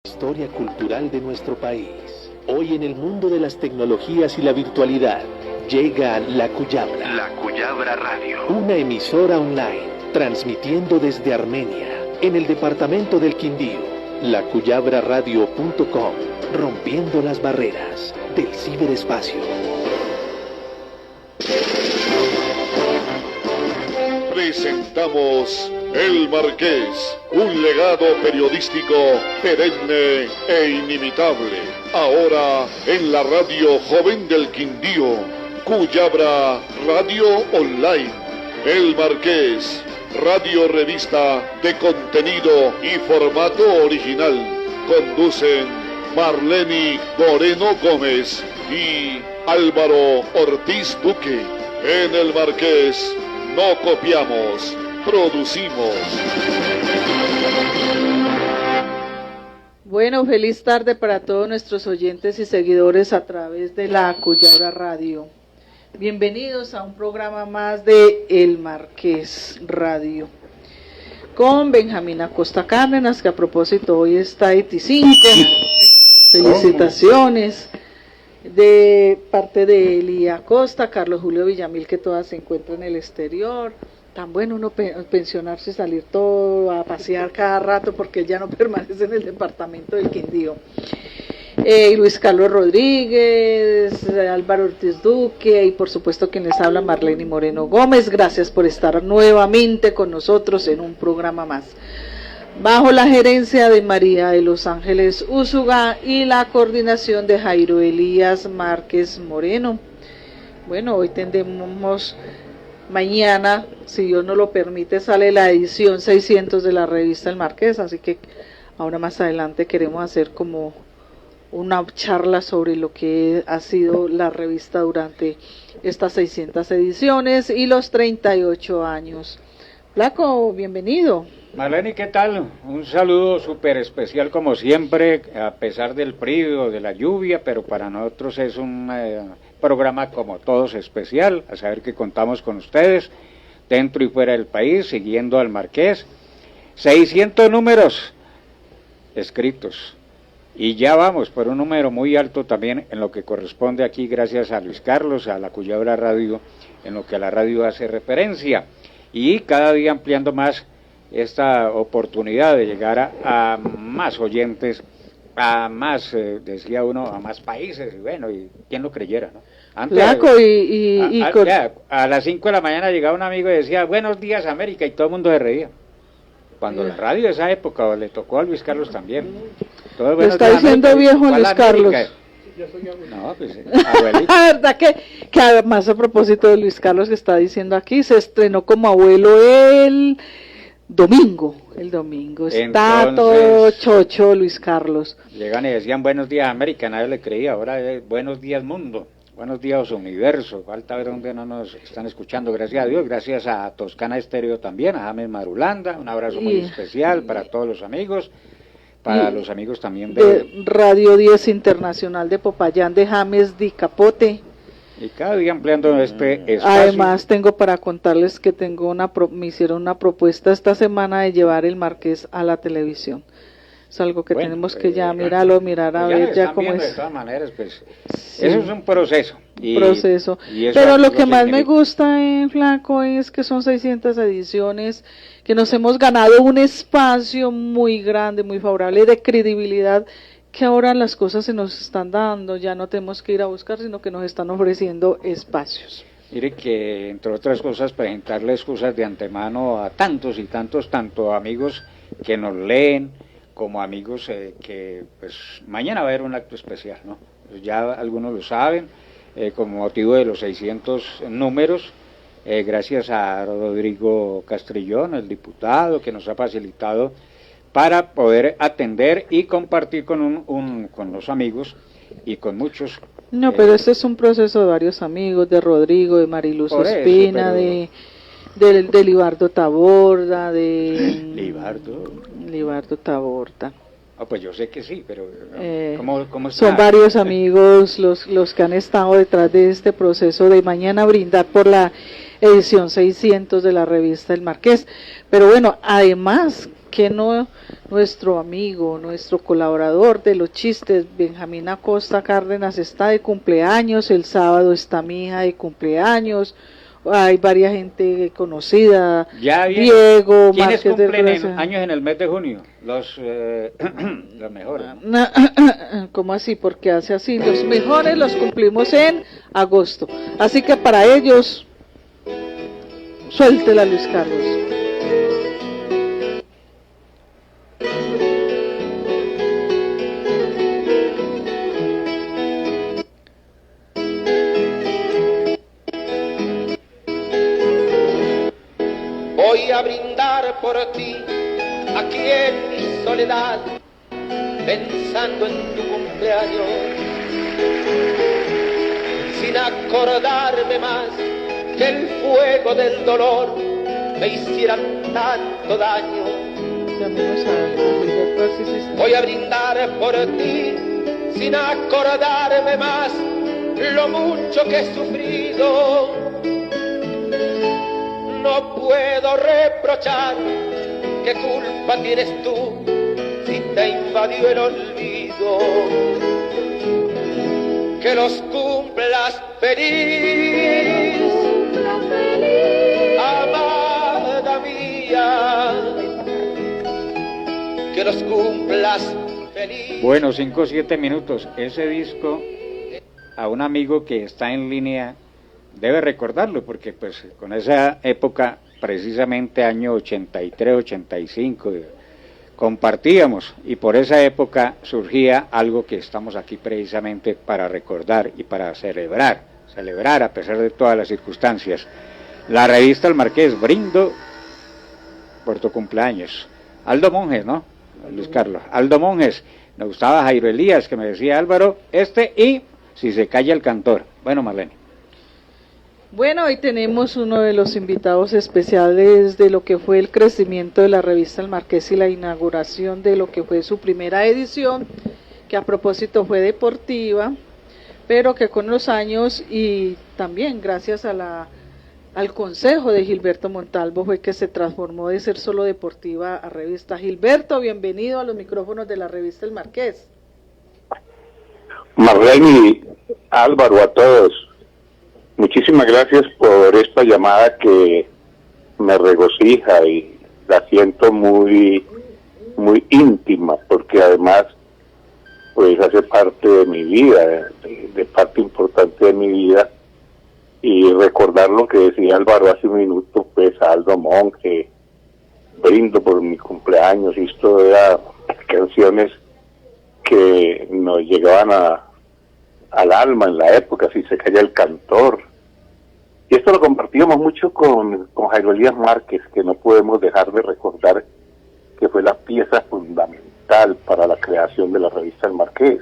Historia cultural de nuestro país. Hoy en el mundo de las tecnologías y la virtualidad, llega La Cuyabra. La Cuyabra Radio. Una emisora online, transmitiendo desde Armenia, en el departamento del Quindío. lacuyabraradio.com, rompiendo las barreras del ciberespacio. Presentamos El Marqués, un legado periodístico perenne e inimitable. Ahora en la radio joven del Quindío, Cuyabra Radio Online. El Marqués, radio revista de contenido y formato original. Conducen Marleni Moreno Gómez y Álvaro Ortiz Duque. En El Marqués no copiamos, producimos. Bueno, feliz tarde para todos nuestros oyentes y seguidores a través de la Cuyabra Radio. Bienvenidos a un programa más de El Marqués Radio, con Benjamín Acosta Cárdenas, que a propósito hoy está 25. Felicitaciones de parte de Eli Acosta, Carlos Julio Villamil, que todas se encuentran en el exterior. Tan bueno uno pensionarse y salir todo a pasear cada rato, porque ya no permanece en el departamento del Quindío. Luis Carlos Rodríguez, Álvaro Ortiz Duque y por supuesto quien les habla, Marleni Moreno Gómez. Gracias por estar nuevamente con nosotros en un programa más, bajo la gerencia de María de los Ángeles Úsuga y la coordinación de Jairo Elías Márquez Moreno. Bueno, hoy tendremos, mañana, si Dios nos lo permite, sale la edición 600 de la revista El Marqués, así que ahora más adelante queremos hacer como una charla sobre lo que ha sido la revista durante estas 600 ediciones y los 38 años. Flaco, bienvenido. Marleni, ¿qué tal? Un saludo súper especial como siempre, a pesar del frío, de la lluvia, pero para nosotros es un programa como todos especial, a saber que contamos con ustedes, dentro y fuera del país, siguiendo al Marqués. 600 números escritos, y ya vamos por un número muy alto también en lo que corresponde aquí, gracias a Luis Carlos, a la Cuyabra Radio, en lo que a la radio hace referencia, y cada día ampliando más esta oportunidad de llegar a más oyentes, a más, decía uno, a más países, y bueno, y quién lo creyera, ¿no? Antes, Flaco, a las 5 de la mañana llegaba un amigo y decía, buenos días América, y todo el mundo se reía. Cuando la radio de esa época le tocó a Luis Carlos también. Todo está diciendo América, viejo Luis Carlos. No, pues, abuelito. La verdad que además, a propósito de Luis Carlos que está diciendo aquí, se estrenó como abuelo el domingo. Está entonces, todo chocho Luis Carlos. Llegan y decían buenos días América, nadie le creía. Ahora es buenos días mundo, buenos días universo. Falta ver dónde no nos están escuchando, gracias a Dios. Gracias a Toscana Estéreo también, a James Marulanda, un abrazo muy especial para todos los amigos, para los amigos también de Radio 10 Internacional de Popayán, de James Di Capote. Y cada día ampliando este espacio. Además tengo para contarles que me hicieron una propuesta esta semana de llevar El Marqués a la televisión. Es algo que tenemos que ya mirar a ver ya cómo es. De todas maneras, pues, sí. Eso es un proceso. Pero lo que más me gusta, Flaco, es que son 600 ediciones, que nos hemos ganado un espacio muy grande, muy favorable, de credibilidad, que ahora las cosas se nos están dando, ya no tenemos que ir a buscar, sino que nos están ofreciendo espacios. Mire que, entre otras cosas, presentarle excusas de antemano a tantos y tantos, tanto amigos que nos leen, como amigos que, pues, mañana va a haber un acto especial, ¿no? Pues ya algunos lo saben, con motivo de los 600 números, gracias a Rodrigo Castrillón, el diputado, que nos ha facilitado para poder atender y compartir con los amigos y con muchos. No, pero este es un proceso de varios amigos, de Rodrigo, de Mariluz Ospina, de Libardo Taborda, Libardo Taborda. Pues yo sé que sí, pero ¿cómo está? Son varios amigos los que han estado detrás de este proceso de mañana brindar por la edición 600 de la revista El Marqués. Pero bueno, además que no nuestro amigo, nuestro colaborador de los chistes, Benjamín Acosta Cárdenas, está de cumpleaños? El sábado está mi hija de cumpleaños. Hay varias gente conocida. Ya bien. Diego ¿Quiénes Márquez cumplen del años en el mes de junio? Los mejores. ¿Cómo así? Porque hace así. Los mejores los cumplimos en agosto. Así que para ellos, suéltela, Luis Carlos. Voy a brindar por ti, aquí en mi soledad, pensando en tu cumpleaños, sin acordarme más que el fuego del dolor me hiciera tanto daño. Voy a brindar por ti, sin acordarme más lo mucho que he sufrido. No puedo reprochar, ¿qué culpa tienes tú si te invadió el olvido? Que los cumplas feliz, amada mía, que los cumplas feliz. Bueno, 5 o 7 minutos. Ese disco, a un amigo que está en línea, debe recordarlo, porque pues con esa época, precisamente año 83, 85, compartíamos, y por esa época surgía algo que estamos aquí precisamente para recordar y para celebrar a pesar de todas las circunstancias. La revista El Marqués, brindo por tu cumpleaños. Aldo Monjes, ¿no? Luis Carlos. Aldo Monjes, me gustaba Jairo Elías, que me decía Álvaro, y Si se calla el cantor. Bueno, Marlene. Bueno, hoy tenemos uno de los invitados especiales de lo que fue el crecimiento de la revista El Marqués y la inauguración de lo que fue su primera edición, que a propósito fue deportiva, pero que con los años y también gracias a al consejo de Gilberto Montalvo fue que se transformó de ser solo deportiva a revista. Gilberto, bienvenido a los micrófonos de la revista El Marqués. Marlene, Álvaro, a todos. Muchísimas gracias por esta llamada que me regocija y la siento muy íntima, porque además pues hace parte de mi vida, de parte importante de mi vida, y recordar lo que decía Álvaro hace un minuto, pues a Aldo Monge, brindo por mi cumpleaños, y esto era canciones que nos llegaban al alma en la época, Si se calla el cantor. Y esto lo compartíamos mucho con Jairo Elías Márquez, que no podemos dejar de recordar que fue la pieza fundamental para la creación de la revista El Marqués.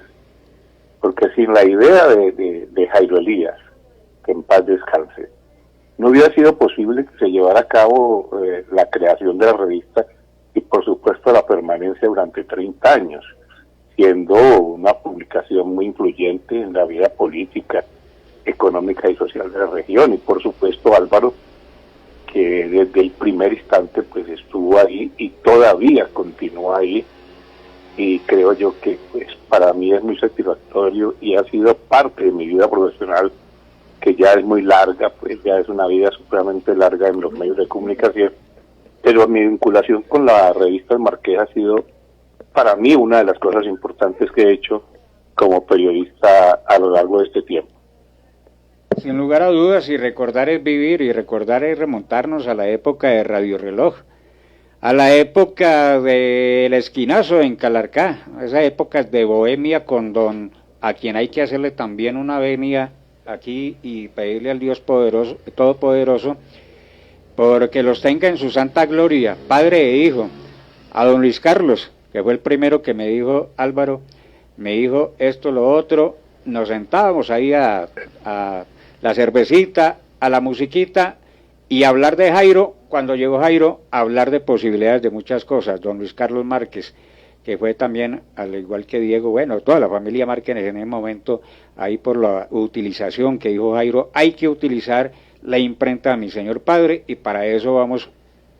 Porque sin la idea de Jairo Elías, que en paz descanse, no hubiera sido posible que se llevara a cabo la creación de la revista y por supuesto la permanencia durante 30 años, siendo una publicación muy influyente en la vida política, económica y social de la región. Y por supuesto Álvaro, que desde el primer instante pues estuvo ahí y todavía continúa ahí, y creo yo que pues para mí es muy satisfactorio y ha sido parte de mi vida profesional, que ya es muy larga, pues ya es una vida supremamente larga en los medios de comunicación, pero mi vinculación con la revista El Marqués ha sido para mí una de las cosas importantes que he hecho como periodista a lo largo de este tiempo. Sin lugar a dudas, y recordar es vivir, y recordar es remontarnos a la época de Radio Reloj, a la época del esquinazo en Calarcá, esa época de bohemia a quien hay que hacerle también una venia aquí y pedirle al Dios poderoso, todopoderoso, porque los tenga en su santa gloria, padre e hijo. A don Luis Carlos, que fue el primero que me dijo, Álvaro, me dijo esto, lo otro, nos sentábamos ahí a la cervecita, a la musiquita, y hablar de Jairo. Cuando llegó Jairo, hablar de posibilidades de muchas cosas. Don Luis Carlos Márquez, que fue también, al igual que Diego, bueno, toda la familia Márquez en ese momento, ahí por la utilización que dijo Jairo, hay que utilizar la imprenta de mi señor padre, y para eso vamos,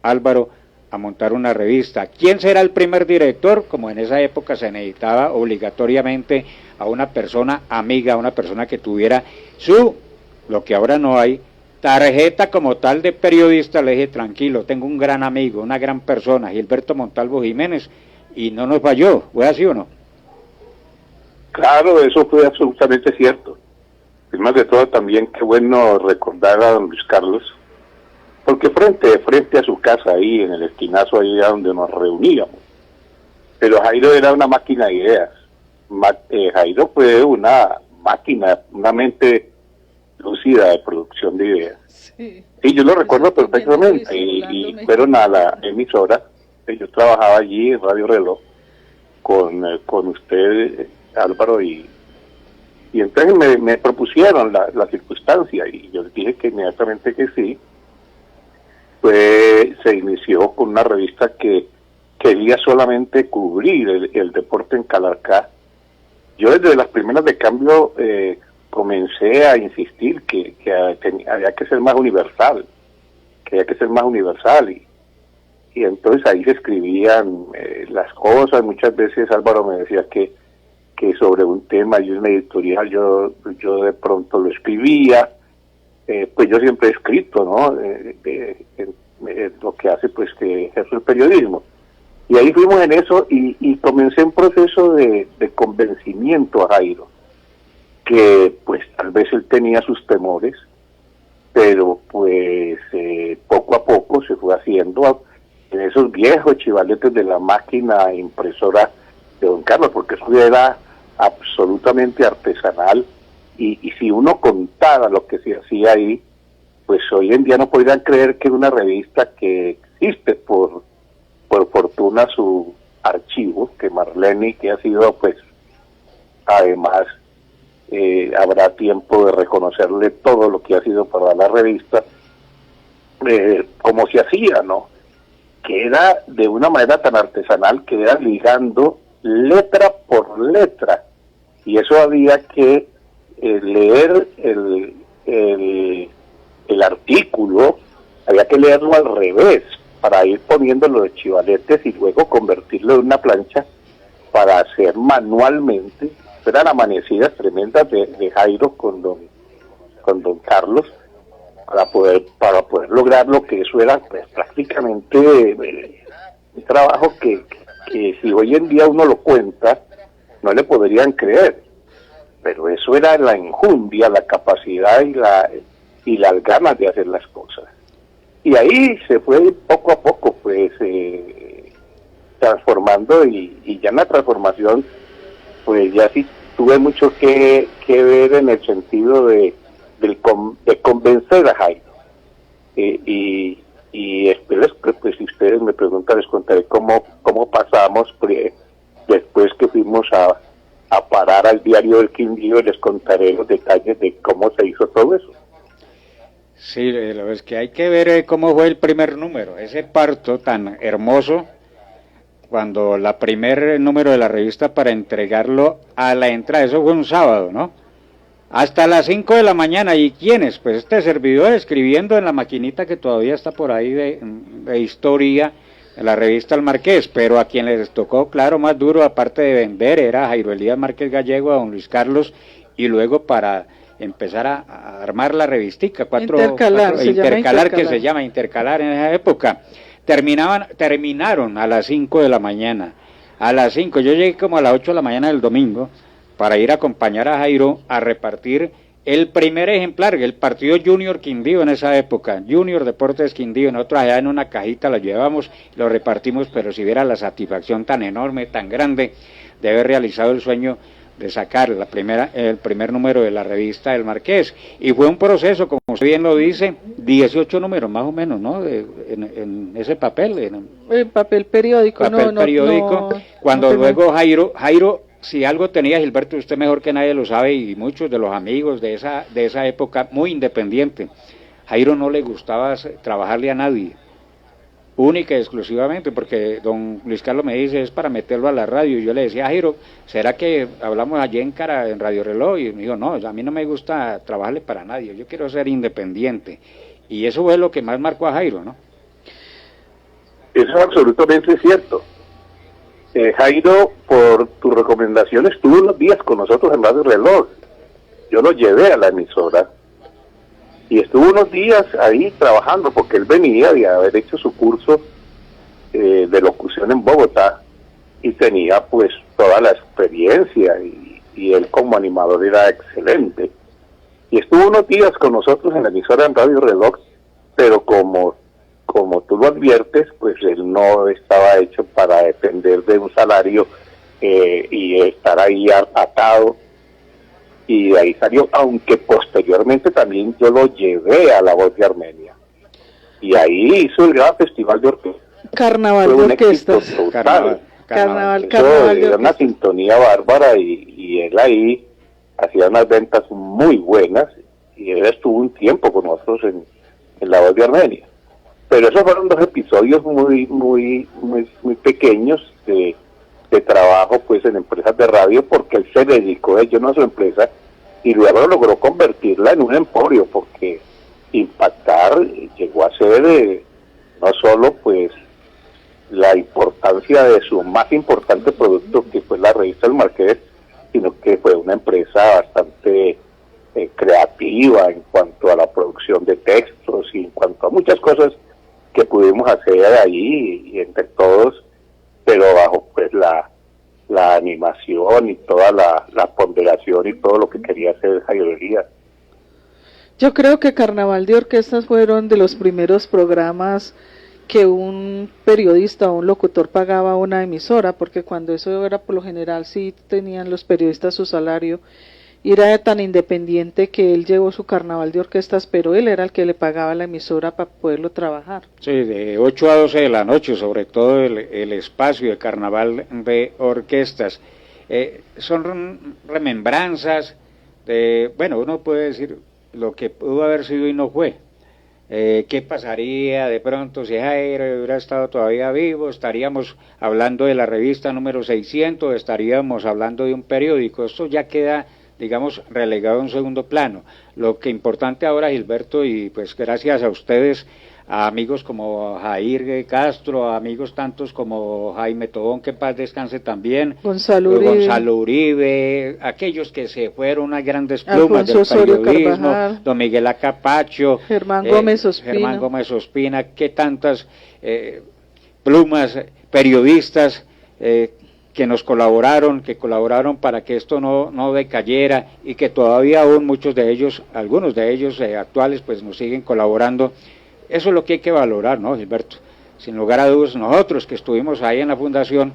Álvaro, a montar una revista. ¿Quién será el primer director? Como en esa época se necesitaba obligatoriamente a una persona amiga, a una persona que tuviera lo que ahora no hay, tarjeta como tal de periodista. Le dije, tranquilo, tengo un gran amigo, una gran persona, Gilberto Montalvo Jiménez, y no nos falló. ¿Fue así o no? Claro, eso fue absolutamente cierto. Y más de todo también qué bueno recordar a don Luis Carlos, porque frente a su casa ahí, en el esquinazo ahí donde nos reuníamos, pero Jairo era una máquina de ideas. Jairo fue una máquina, una mente lúcida de producción de ideas. Sí, yo lo recuerdo perfectamente, y fueron a la emisora, yo trabajaba allí en Radio Reloj, con usted, Álvaro, y entonces me propusieron la circunstancia, y yo les dije que inmediatamente que sí. Se inició con una revista que quería solamente cubrir el deporte en Calarcá. Yo desde las primeras de cambio comencé a insistir que había que ser más universal, y entonces ahí se escribían las cosas. Muchas veces Álvaro me decía que sobre un tema y una editorial yo de pronto lo escribía. Pues yo siempre he escrito, ¿no? Lo que hace, pues, que ejerzo el periodismo. Y ahí fuimos en eso, y comencé un proceso de convencimiento a Jairo, que pues tal vez él tenía sus temores, pero pues poco a poco se fue haciendo en esos viejos chivaletes de la máquina impresora de don Carlos, porque eso era absolutamente artesanal. Y si uno contara lo que se hacía ahí, pues hoy en día no podrían creer que una revista que existe por fortuna su archivo, que Marlene, que ha sido, pues, además, habrá tiempo de reconocerle todo lo que ha sido para la revista, como se hacía, ¿no? Que era de una manera tan artesanal, que era ligando letra por letra, y eso había que leer el artículo, había que leerlo al revés para ir poniéndolo de chivaletes y luego convertirlo en una plancha para hacer manualmente. Eran amanecidas tremendas de Jairo con don Carlos para poder lograr lo que eso era, pues, prácticamente un trabajo que si hoy en día uno lo cuenta no le podrían creer. Pero eso era la enjundia, la capacidad y las ganas de hacer las cosas. Y ahí se fue poco a poco, pues, transformando, y ya en la transformación, pues ya sí tuve mucho que ver en el sentido de convencer a Jairo. Y después, pues, si ustedes me preguntan, les contaré cómo pasamos, después que fuimos a parar al diario del Quindío, y les contaré los detalles de cómo se hizo todo eso. Sí, lo es que hay que ver cómo fue el primer número, ese parto tan hermoso, cuando la primer número de la revista para entregarlo a la entrada, eso fue un sábado, ¿no? Hasta las 5 de la mañana, ¿y quiénes? Pues este servidor escribiendo en la maquinita que todavía está por ahí de historia, en la revista El Marqués, pero a quien les tocó, claro, más duro, aparte de vender, era Jairo Elías Márquez Gallego, a don Luis Carlos, y luego para empezar a armar la revistica, intercalar, que se llama intercalar en esa época. Terminaron a las 5 de la mañana. A las 5, yo llegué como a las 8 de la mañana del domingo para ir a acompañar a Jairo a repartir el primer ejemplar, el partido Junior Quindío en esa época, Junior Deportes Quindío. Nosotros allá en una cajita lo llevamos, lo repartimos, pero si viera la satisfacción tan enorme, tan grande de haber realizado el sueño de sacar el primer número de la revista El Marqués. Y fue un proceso, como usted bien lo dice, 18 números más o menos, ¿no? En ese papel. El papel periódico. Cuando luego Jairo, si algo tenía Gilberto, usted mejor que nadie lo sabe, y muchos de los amigos de esa época, muy independiente. Jairo no le gustaba trabajarle a nadie, única y exclusivamente, porque don Luis Carlos me dice, es para meterlo a la radio. Y yo le decía, Jairo, ¿será que hablamos allí en Radio Reloj? Y me dijo, no, a mí no me gusta trabajarle para nadie, yo quiero ser independiente. Y eso fue lo que más marcó a Jairo, ¿no? Eso es absolutamente cierto. Jairo, por tu recomendación, estuvo unos días con nosotros en Radio Reloj. Yo lo llevé a la emisora y estuvo unos días ahí trabajando, porque él venía de haber hecho su curso de locución en Bogotá y tenía pues toda la experiencia, y él como animador era excelente. Y estuvo unos días con nosotros en la emisora en Radio Reloj, pero como tú lo adviertes, pues él no estaba hecho para depender de un salario y estar ahí atado, y de ahí salió, aunque posteriormente también yo lo llevé a La Voz de Armenia, y ahí hizo el gran festival de orquestas. Carnaval de orquestas. Carnaval de Era una sintonía bárbara, y él ahí hacía unas ventas muy buenas, y él estuvo un tiempo con nosotros en La Voz de Armenia. Pero esos fueron dos episodios muy pequeños de trabajo pues en empresas de radio, porque él se dedicó de lleno a su empresa y luego logró convertirla en un emporio, porque Impactar llegó a ser no solo pues la importancia de su más importante producto, que fue la revista El Marqués, sino que fue una empresa bastante creativa en cuanto a la producción de textos y en cuanto a muchas cosas que pudimos hacer ahí y entre todos, pero bajo pues la animación y toda la ponderación y todo lo que quería hacer Jairo Elías. Yo creo que Carnaval de Orquestas fueron de los primeros programas que un periodista o un locutor pagaba a una emisora, porque cuando eso era por lo general sí tenían los periodistas su salario, y era tan independiente que él llevó su Carnaval de Orquestas, pero él era el que le pagaba a la emisora para poderlo trabajar. Sí, de 8 a 12 de la noche, sobre todo el espacio de Carnaval de Orquestas. Son remembranzas de, bueno, uno puede decir lo que pudo haber sido y no fue. ¿Qué pasaría de pronto si Jairo hubiera estado todavía vivo? Estaríamos hablando de la revista número 600, estaríamos hablando de un periódico. Esto ya queda, digamos, relegado a un segundo plano. Lo que importante ahora, Gilberto, y pues gracias a ustedes, a amigos como Jair Castro, a amigos tantos como Jaime Tobón, que paz descanse también, Gonzalo Uribe, aquellos que se fueron unas grandes plumas Alfonso del Osorio periodismo, Carvajal, don Miguel Acapacho, Germán Gómez Ospina, que tantas plumas, periodistas que nos colaboraron, para que esto no decayera, y que todavía aún muchos de ellos, algunos de ellos actuales, pues nos siguen colaborando. Eso es lo que hay que valorar, ¿no, Gilberto? Sin lugar a dudas, nosotros que estuvimos ahí en la fundación,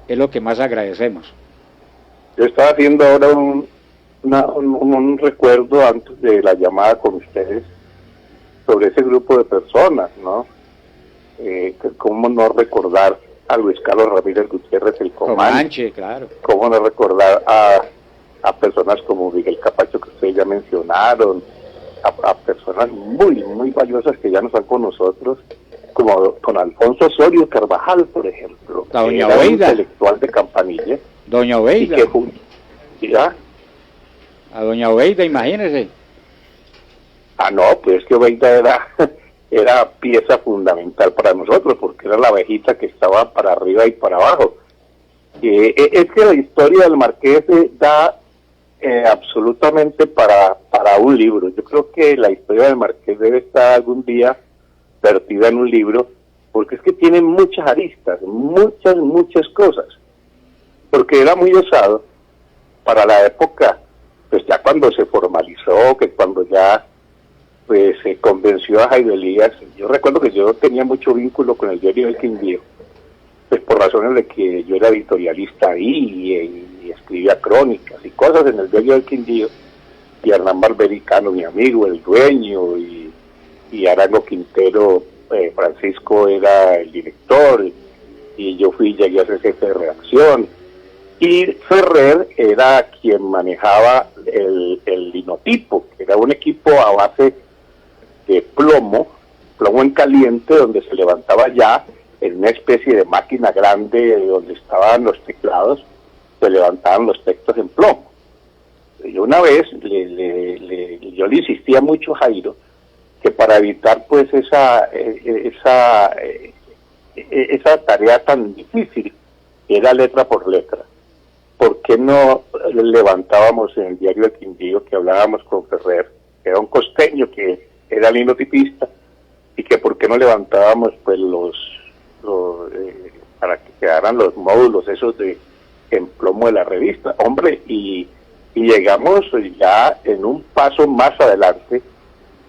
es lo que más agradecemos. Yo estaba haciendo ahora un recuerdo antes de la llamada con ustedes sobre ese grupo de personas, ¿no? ¿Cómo no recordar a Luis Carlos Ramírez Gutiérrez, el Comanche? Claro. ¿Cómo no recordar a personas como Miguel Capacho, que ustedes ya mencionaron, a personas muy valiosas que ya no están con nosotros, como con Alfonso Osorio Carvajal, por ejemplo, la doña Oveida, intelectual de Campanilla, doña Oveida, ¿ya? A doña Oveida, imagínese. No, pues que Oveida era pieza fundamental para nosotros, porque era la abejita que estaba para arriba y para abajo. Es que la historia del Marqués da absolutamente para un libro. Yo creo que la historia del Marqués debe estar algún día vertida en un libro, porque es que tiene muchas aristas, muchas cosas, porque era muy osado para la época, pues ya cuando se formalizó, que cuando ya pues se convenció a Jairo Elías. Yo recuerdo que yo tenía mucho vínculo con el diario El Quindío, pues por razones de que yo era editorialista ahí y escribía crónicas y cosas en el diario El Quindío, y Hernán Barbericano, mi amigo, el dueño, y Arango Quintero, Francisco era el director, y yo llegué a ser jefe de redacción, y Ferrer era quien manejaba el linotipo, que era un equipo a base de plomo en caliente, donde se levantaba ya en una especie de máquina grande donde estaban los teclados, se levantaban los textos en plomo. Yo una vez yo le insistía mucho a Jairo que para evitar pues esa esa tarea tan difícil, era letra por letra. ¿Por qué no levantábamos en el diario El Quindío, que hablábamos con Ferrer, que era un costeño que era linotipista, y que por qué no levantábamos pues para que quedaran los módulos esos de en plomo de la revista? Hombre, y llegamos ya en un paso más adelante,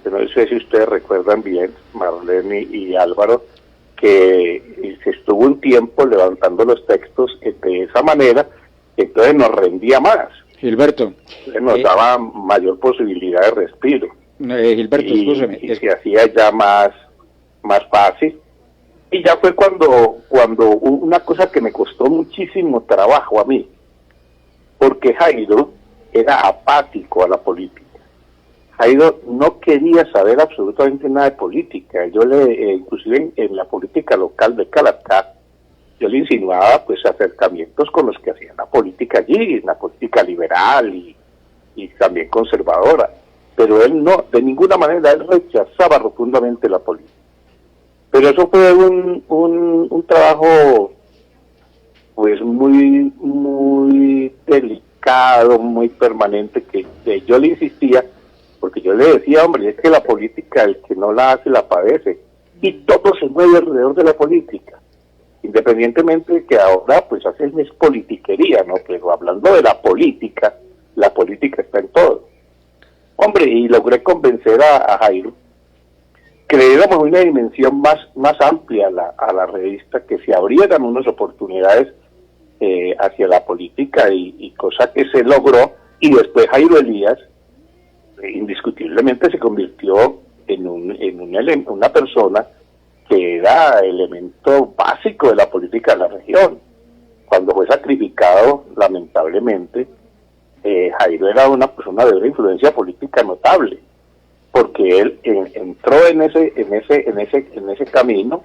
que no sé si ustedes recuerdan bien, Marlene y Álvaro, que se estuvo un tiempo levantando los textos de esa manera, entonces nos rendía más. Gilberto. Nos daba mayor posibilidad de respiro. Gilberto, escúcheme. Y se hacía ya más fácil. Y ya fue cuando una cosa que me costó muchísimo trabajo a mí, porque Jairo era apático a la política. Jairo no quería saber absolutamente nada de política. Yo inclusive en la política local de Calarcá, yo le insinuaba pues acercamientos con los que hacían la política allí, la política liberal y también conservadora. Pero él no, de ninguna manera, él rechazaba rotundamente la política. Pero eso fue un trabajo pues muy delicado, muy permanente, que yo le insistía, porque yo le decía, hombre, es que la política, el que no la hace, la padece. Y todo se mueve alrededor de la política. Independientemente de que ahora, pues, hacen es politiquería, ¿no? Pero hablando de la política está en todo. Hombre, y logré convencer a Jairo que le diéramos una dimensión más amplia a la revista, que se abrieran unas oportunidades hacia la política, y cosa que se logró, y después Jairo Elías indiscutiblemente se convirtió en una persona que era elemento básico de la política de la región. Cuando fue sacrificado, lamentablemente, Jairo era una persona de una influencia política notable, porque él entró en ese camino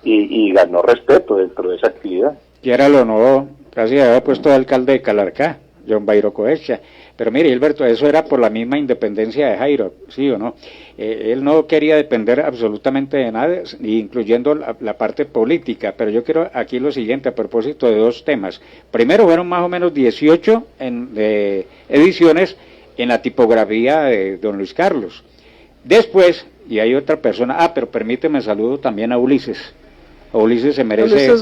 y ganó respeto dentro de esa actividad. Y era lo nuevo, casi había puesto de alcalde de Calarcá, John Bairo Coecha. Pero mire, Gilberto, eso era por la misma independencia de Jairo, ¿sí o no? Él no quería depender absolutamente de nada, incluyendo la parte política. Pero yo quiero aquí lo siguiente, a propósito de dos temas. Primero, fueron más o menos 18 ediciones en la tipografía de don Luis Carlos. Después, y hay otra persona, pero permíteme saludo también a Ulises. Ulises se merece,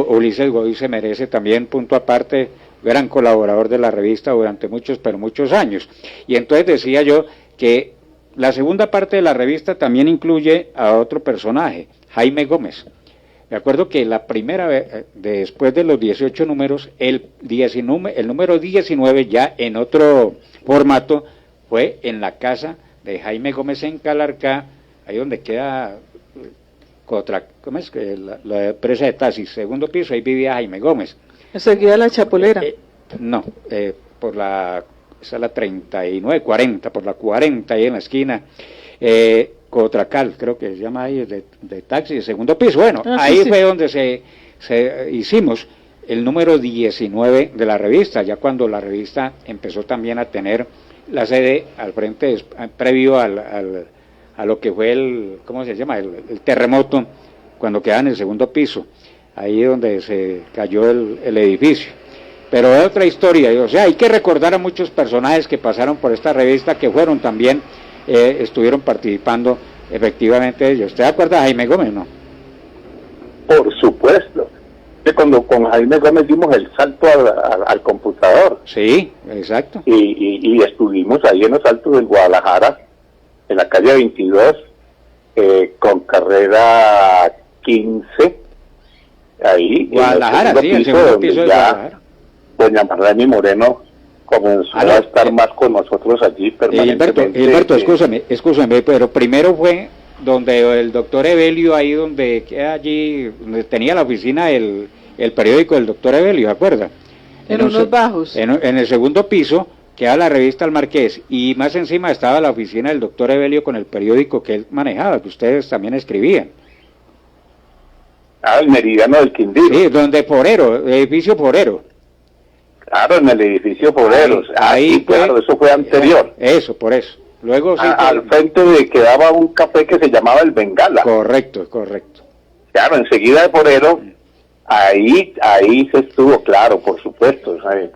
Ulises Godoy se merece también, punto aparte, gran colaborador de la revista durante muchos años. Y entonces decía yo que la segunda parte de la revista también incluye a otro personaje, Jaime Gómez. Me acuerdo que la primera vez, después de los 18 números, el número 19, ya en otro formato, fue en la casa de Jaime Gómez en Calarcá, ahí donde queda ¿cómo es? La empresa de taxis, segundo piso, ahí vivía Jaime Gómez. ¿Seguía la Chapolera? No, por la 3940, por la 40 ahí en la esquina, Cotracal, creo que se llama ahí, de taxi, de segundo piso. Bueno, ahí sí. Fue donde hicimos el número 19 de la revista, ya cuando la revista empezó también a tener la sede al frente, previo a lo que fue el terremoto, cuando quedaba en el segundo piso, ahí donde se cayó el edificio. Pero es otra historia, o sea, hay que recordar a muchos personajes que pasaron por esta revista, que fueron también, estuvieron participando efectivamente ellos. ¿Usted acuerda de Jaime Gómez, no? Por supuesto. Cuando con Jaime Gómez dimos el salto al computador. Sí, exacto. Y estuvimos ahí en los altos del Guadalajara, en la calle 22, con carrera 15, ahí. Guadalajara, sí, el segundo piso de Guadalajara. Doña Marlene Moreno comenzó a estar más con nosotros allí permanentemente. Gilberto, escúchame, pero primero fue donde el doctor Evelio, ahí donde queda allí, donde tenía la oficina el periódico del doctor Evelio, ¿se acuerda? En unos bajos. En el segundo piso queda la revista El Marqués, y más encima estaba la oficina del doctor Evelio con el periódico que él manejaba, que ustedes también escribían. El Meridiano del Quindío. Sí, donde Forero, edificio Forero. Claro, en el edificio Foreros. Ahí claro, eso fue anterior. Eso, por eso. Luego sí, al frente de quedaba un café que se llamaba El Bengala. Correcto. claro, enseguida de Forero, ahí se estuvo, claro, por supuesto. O sea,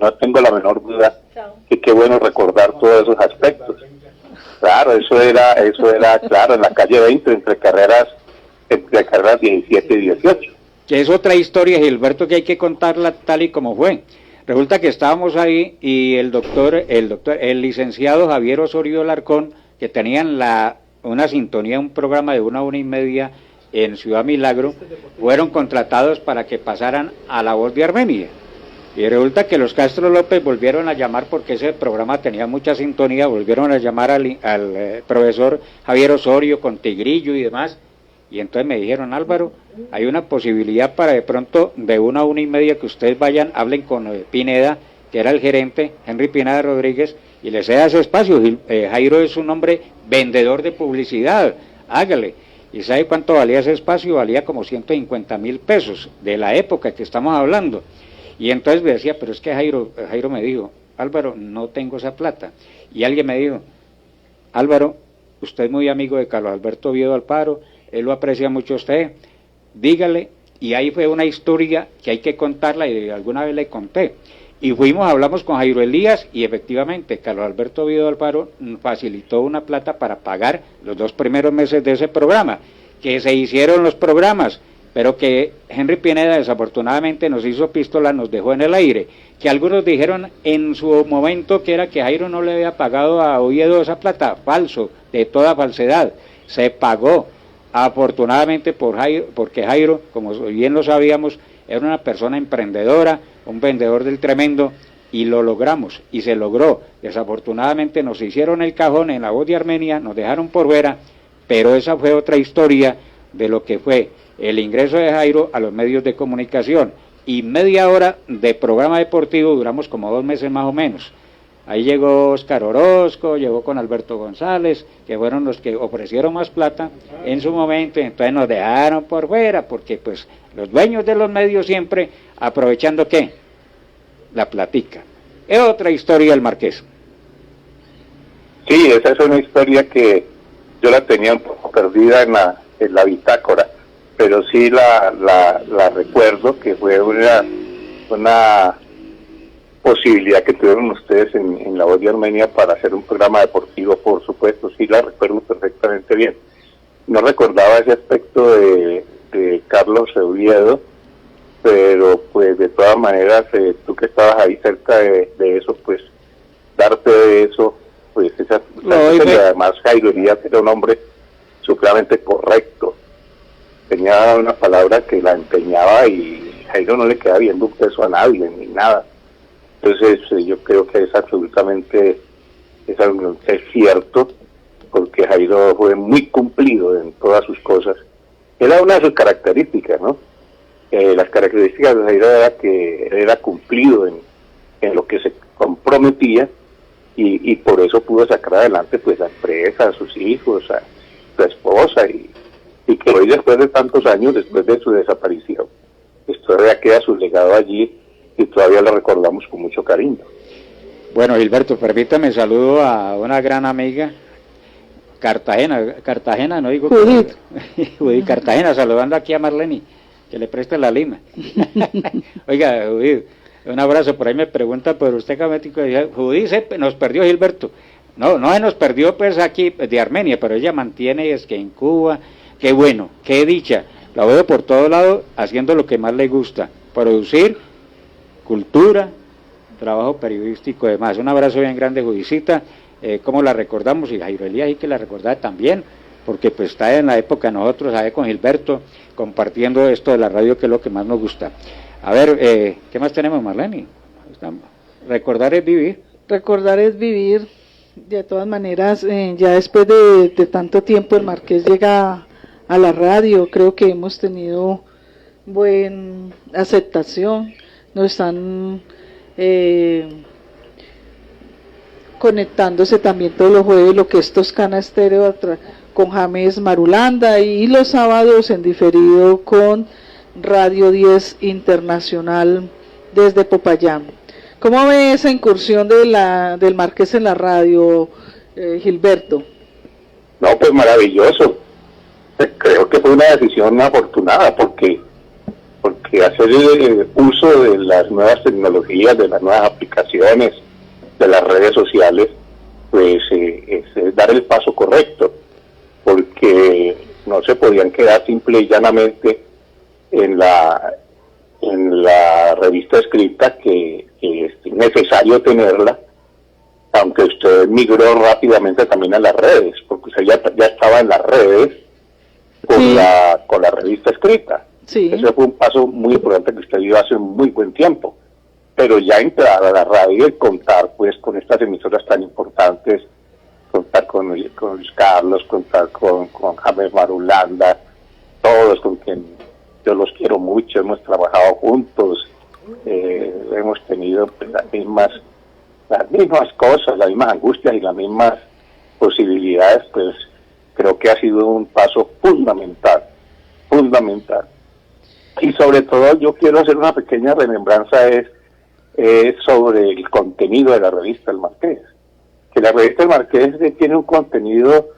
no tengo la menor duda que qué bueno recordar todos esos aspectos. Claro, eso era, claro, en la calle 20, entre carreras 17 y 18. Que es otra historia, Gilberto, que hay que contarla tal y como fue. Resulta que estábamos ahí y el licenciado Javier Osorio Alarcón, que tenían una sintonía, un programa de 1 hora y media en Ciudad Milagro, fueron contratados para que pasaran a La Voz de Armenia. Y resulta que los Castro López volvieron a llamar, porque ese programa tenía mucha sintonía, volvieron a llamar al profesor Javier Osorio con Tigrillo y demás, y entonces me dijeron: Álvaro, hay una posibilidad para de pronto de 1 a 1 y media que ustedes vayan, hablen con Pineda, que era el gerente, Henry Pineda Rodríguez, y les ceda ese espacio. Jairo es un hombre vendedor de publicidad, hágale. ¿Y sabe cuánto valía ese espacio? Valía como 150,000 pesos, de la época que estamos hablando. Y entonces me decía, pero es que Jairo me dijo: Álvaro, no tengo esa plata. Y alguien me dijo: Álvaro, usted es muy amigo de Carlos Alberto Oviedo Alfaro, él lo aprecia mucho a usted, dígale. Y ahí fue una historia que hay que contarla, y alguna vez le conté. Y hablamos con Jairo Elías, y efectivamente Carlos Alberto Oviedo Alfaro facilitó una plata para pagar los 2 primeros meses de ese programa, que se hicieron los programas, pero que Henry Pineda desafortunadamente nos hizo pistola, nos dejó en el aire, que algunos dijeron en su momento que era que Jairo no le había pagado a Oviedo esa plata. Falso, de toda falsedad, se pagó afortunadamente porque Jairo, como bien lo sabíamos, era una persona emprendedora, un vendedor del tremendo, y lo logramos, y se logró. Desafortunadamente nos hicieron el cajón en La Voz de Armenia, nos dejaron por fuera, pero esa fue otra historia de lo que fue el ingreso de Jairo a los medios de comunicación. Y media hora de programa deportivo duramos como 2 meses más o menos. Ahí llegó Oscar Orozco, llegó con Alberto González, que fueron los que ofrecieron más plata en su momento, y entonces nos dejaron por fuera, porque pues los dueños de los medios siempre aprovechando ¿qué? La platica. Es otra historia el Marqués. Sí, esa es una historia que yo la tenía un poco perdida en la bitácora, pero sí la recuerdo, que fue una posibilidad que tuvieron ustedes en La Voz de Armenia para hacer un programa deportivo, por supuesto. Sí la recuerdo perfectamente bien. No recordaba ese aspecto de Carlos Oviedo, pero pues de todas maneras, tú que estabas ahí cerca de eso, pues darte de eso, pues además Jairo Elías era un hombre supremamente correcto, tenía una palabra que la empeñaba, y Jairo no le queda viendo un peso a nadie ni nada. Entonces yo creo que es absolutamente, es cierto, porque Jairo fue muy cumplido en todas sus cosas. Era una de sus características, ¿no? Las características de Jairo era que era cumplido en lo que se comprometía, y por eso pudo sacar adelante pues la empresa, a sus hijos, a su esposa, y que hoy, después de tantos años, después de su desaparición, pues todavía queda su legado allí, y todavía lo recordamos con mucho cariño. Bueno, Gilberto, permítame, saludo a una gran amiga, Cartagena, no digo Judith. Judith Cartagena, saludando aquí a Marlene, que le preste la lima. Oiga, Judith, un abrazo. Por ahí me pregunta por usted, Judith, nos perdió Gilberto. No se nos perdió pues aquí de Armenia, pero ella mantiene, es que en Cuba, qué bueno, qué dicha. La veo por todo lado haciendo lo que más le gusta, producir cultura, trabajo periodístico y demás. Un abrazo bien grande, Judicita. ¿Cómo la recordamos? Y Jairo Elías, y que la recordaba también, porque pues está en la época nosotros, ahí con Gilberto, compartiendo esto de la radio, que es lo que más nos gusta. A ver, ¿qué más tenemos, Marlene? Recordar es vivir. Recordar es vivir. De todas maneras, ya después de tanto tiempo, el Marqués llega a la radio. Creo que hemos tenido buena aceptación. Nos están conectándose también todos los jueves lo que es Toscana Estéreo con James Marulanda, y los sábados en diferido con Radio 10 Internacional desde Popayán. ¿Cómo ve esa incursión del Marqués en la radio, Gilberto? No, pues maravilloso, creo que fue una decisión afortunada porque hacer uso de las nuevas tecnologías, de las nuevas aplicaciones, de las redes sociales, pues es dar el paso correcto, porque no se podían quedar simple y llanamente en la revista escrita, que es necesario tenerla, aunque usted migró rápidamente también a las redes, porque usted ya estaba en las redes con, sí, con la revista escrita. Sí. Ese fue un paso muy importante que usted dio hace un muy buen tiempo. Pero ya entrar a la radio y contar pues con estas emisoras tan importantes, contar con Luis Carlos, contar con James Marulanda, todos con quien yo los quiero mucho, hemos trabajado juntos, hemos tenido pues, las mismas cosas, las mismas angustias y las mismas posibilidades, pues creo que ha sido un paso fundamental. Y sobre todo yo quiero hacer una pequeña remembranza sobre el contenido de la revista El Marqués. Que la revista El Marqués tiene un contenido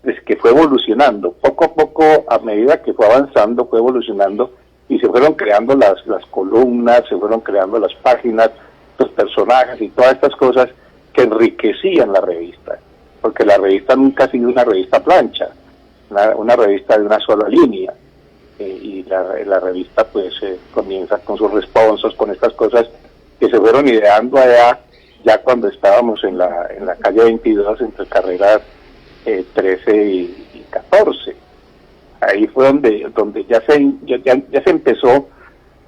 pues, que fue evolucionando, poco a poco, a medida que fue avanzando, fue evolucionando, y se fueron creando las columnas, se fueron creando las páginas, los personajes y todas estas cosas que enriquecían la revista, porque la revista nunca ha sido una revista plancha, una revista de una sola línea, y la revista pues comienza con sus responsos, con estas cosas que se fueron ideando allá, ya cuando estábamos en la calle 22, entre carreras 13 y 14. Ahí fue donde ya se empezó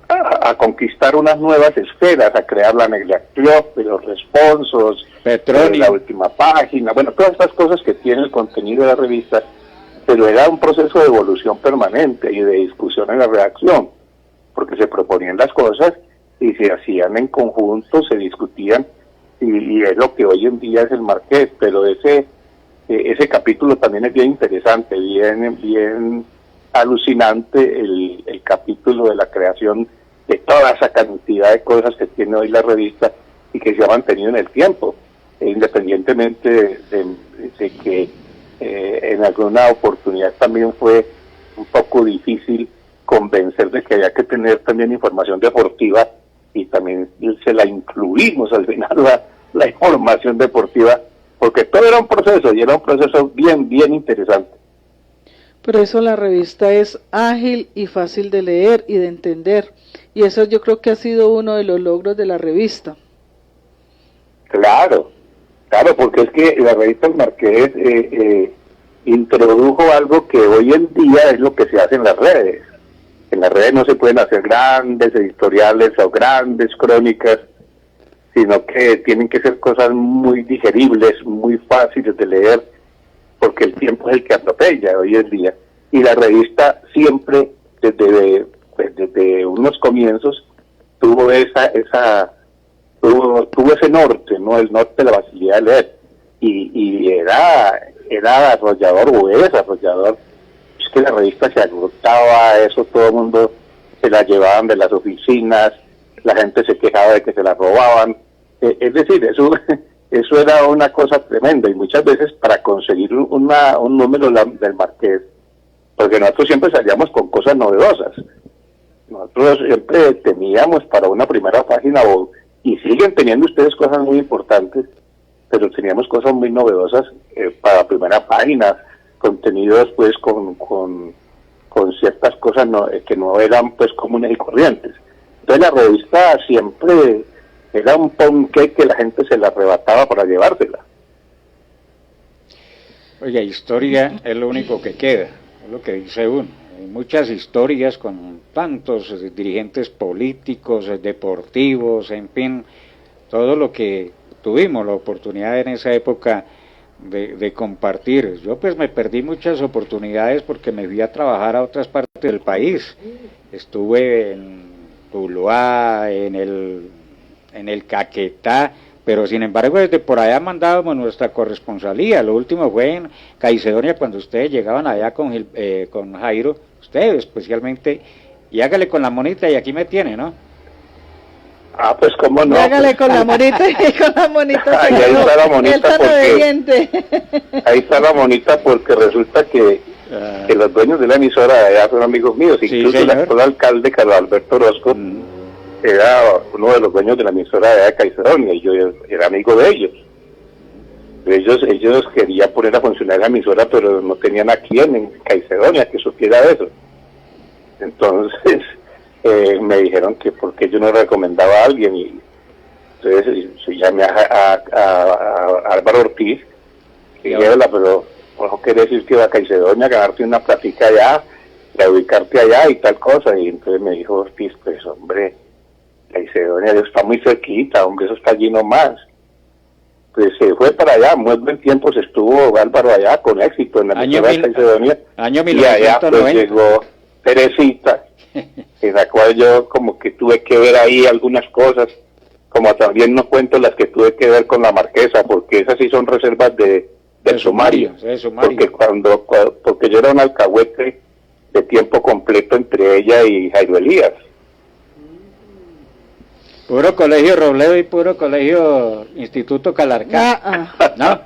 a conquistar unas nuevas esferas, a crear la Negliactiop, los responsos, la última página, bueno, todas estas cosas que tiene el contenido de la revista, pero era un proceso de evolución permanente y de discusión en la redacción, porque se proponían las cosas y se hacían en conjunto, se discutían, y es lo que hoy en día es el Marqués. Pero ese capítulo también es bien interesante, bien alucinante, el capítulo de la creación de toda esa cantidad de cosas que tiene hoy la revista y que se ha mantenido en el tiempo, independientemente de que en alguna oportunidad también fue un poco difícil convencer de que había que tener también información deportiva, y también se la incluimos al final la información deportiva, porque todo era un proceso, y era un proceso bien interesante. Por eso la revista es ágil y fácil de leer y de entender, y eso yo creo que ha sido uno de los logros de la revista. Claro, porque es que la revista El Marqués introdujo algo que hoy en día es lo que se hace en las redes. En las redes no se pueden hacer grandes editoriales o grandes crónicas, sino que tienen que ser cosas muy digeribles, muy fáciles de leer, porque el tiempo es el que atropella hoy en día. Y la revista siempre, desde unos comienzos, tuvo tuvo ese norte, ¿no? El norte de la facilidad de leer. Y era arrollador, o es arrollador. Es que la revista se agotaba, eso todo el mundo se la llevaban de las oficinas, la gente se quejaba de que se la robaban. Es decir, eso era una cosa tremenda, y muchas veces para conseguir un número del Marqués, porque nosotros siempre salíamos con cosas novedosas. Nosotros siempre teníamos para una primera página, y siguen teniendo ustedes cosas muy importantes, pero teníamos cosas muy novedosas para la primera página, contenidos pues con ciertas cosas que no eran pues comunes y corrientes. Entonces la revista siempre era un ponqué que la gente se la arrebataba para llevársela. Oye, historia es lo único que queda, es lo que dice uno. Hay muchas historias con tantos dirigentes políticos, deportivos, en fin, todo lo que tuvimos la oportunidad en esa época de compartir. Yo pues me perdí muchas oportunidades porque me fui a trabajar a otras partes del país. Estuve en Tuluá, en el Caquetá, pero sin embargo desde por allá mandábamos nuestra corresponsalía. Lo último fue en Caicedonia, cuando ustedes llegaban allá con Jairo, ustedes especialmente, y hágale con la monita, y aquí me tiene, ¿no? Ah, pues cómo no. Hágale con la monita, y con la monita. Ahí está la monita, porque ahí está la monita, porque resulta que que los dueños de la emisora de allá son amigos míos, incluso el actual alcalde, Carlos Alberto Orozco, era uno de los dueños de la emisora de allá de Caicedonia, y yo era amigo de ellos. Ellos querían poner a funcionar la emisora, pero no tenían a quién en Caicedonia que supiera de eso. Entonces me dijeron que porque yo no recomendaba a alguien, y entonces llamé a Álvaro Ortiz, y dije, pero no quiere decir que iba a Caicedonia a ganarte una plática allá, a ubicarte allá y tal cosa. Y entonces me dijo Ortiz, pues hombre, Caicedonia está muy cerquita, hombre, eso está allí nomás. Pues se fue para allá, muy buen tiempo se estuvo Álvaro allá con éxito en la emisora de Caicedonia, y allá pues llegó Teresita, en la cual yo como que tuve que ver ahí algunas cosas, como también no cuento las que tuve que ver con la Marquesa, porque esas sí son reservas del sumario, porque yo era un alcahuete de tiempo completo entre ella y Jairo Elías. Puro colegio Robledo y puro colegio Instituto Calarcá. ¿No?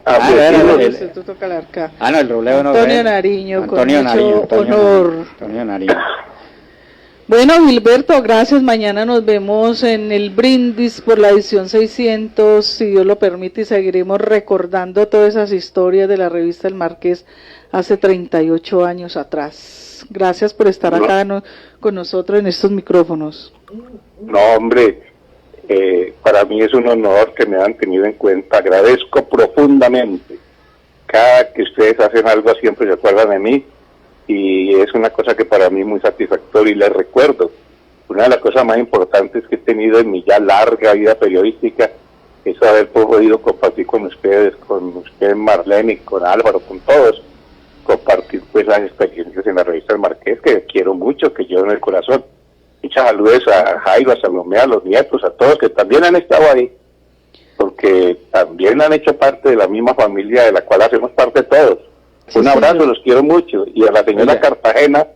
El Instituto Calarcá. No, el Robledo no. Antonio Nariño, con mucho honor. Antonio Nariño. Bueno, Gilberto, gracias. Mañana nos vemos en el brindis por la edición 600, si Dios lo permite, y seguiremos recordando todas esas historias de la revista El Marqués hace 38 años atrás. Gracias por estar acá con nosotros en estos micrófonos. No, hombre, para mí es un honor que me han tenido en cuenta. Agradezco profundamente. Cada que ustedes hacen algo siempre se acuerdan de mí, y es una cosa que para mí es muy satisfactoria. Y les recuerdo, una de las cosas más importantes que he tenido en mi ya larga vida periodística es haber podido compartir con ustedes Marlene, y con Álvaro, con todos, compartir pues las experiencias en la revista El Marqués, que quiero mucho, que llevo en el corazón. Muchas saludos a Jairo, a Salomé, a los nietos, a todos que también han estado ahí, porque también han hecho parte de la misma familia de la cual hacemos parte todos. Sí, un abrazo, señor. Los quiero mucho. Y a la señora Cartagena,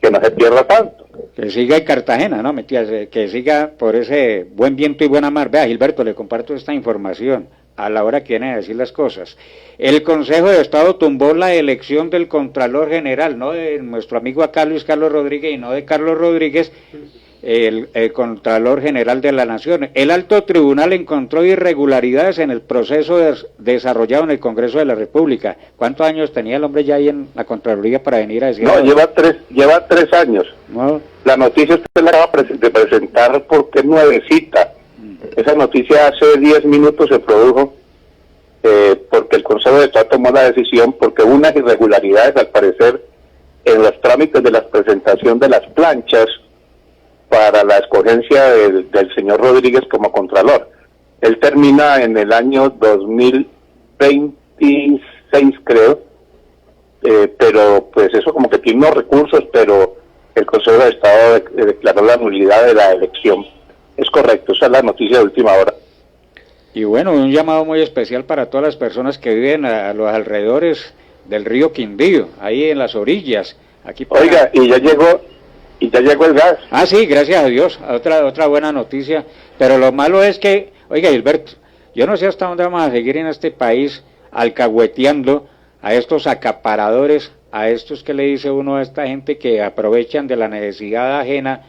que no se pierda tanto. Que siga en Cartagena, ¿no? Que siga por ese buen viento y buena mar. Vea, Gilberto, le comparto esta información a la hora que viene a decir las cosas. El Consejo de Estado tumbó la elección del Contralor General, no de nuestro amigo acá Luis Carlos Rodríguez, y no de Carlos Rodríguez, el Contralor General de la Nación. El Alto Tribunal encontró irregularidades en el proceso desarrollado en el Congreso de la República. ¿Cuántos años tenía el hombre ya ahí en la Contraloría para venir a decir? No, lleva tres años. ¿No? La noticia usted la acaba de presentar porque es nuevecita. Esa noticia hace 10 minutos se produjo, porque el Consejo de Estado tomó la decisión, porque hubo unas irregularidades al parecer en los trámites de la presentación de las planchas para la escogencia del señor Rodríguez como Contralor. Él termina en el año 2026, creo, pero pues eso como que tiene unos recursos, pero el Consejo de Estado declaró la nulidad de la elección. Es correcto, esa es la noticia de última hora. Y bueno, un llamado muy especial para todas las personas que viven a los alrededores del río Quindío, ahí en las orillas. Aquí para... Oiga, y ya llegó el gas. Ah, sí, gracias a Dios, otra buena noticia. Pero lo malo es que, oiga, Gilberto, yo no sé hasta dónde vamos a seguir en este país alcahueteando a estos acaparadores, a estos que le dice uno a esta gente que aprovechan de la necesidad ajena,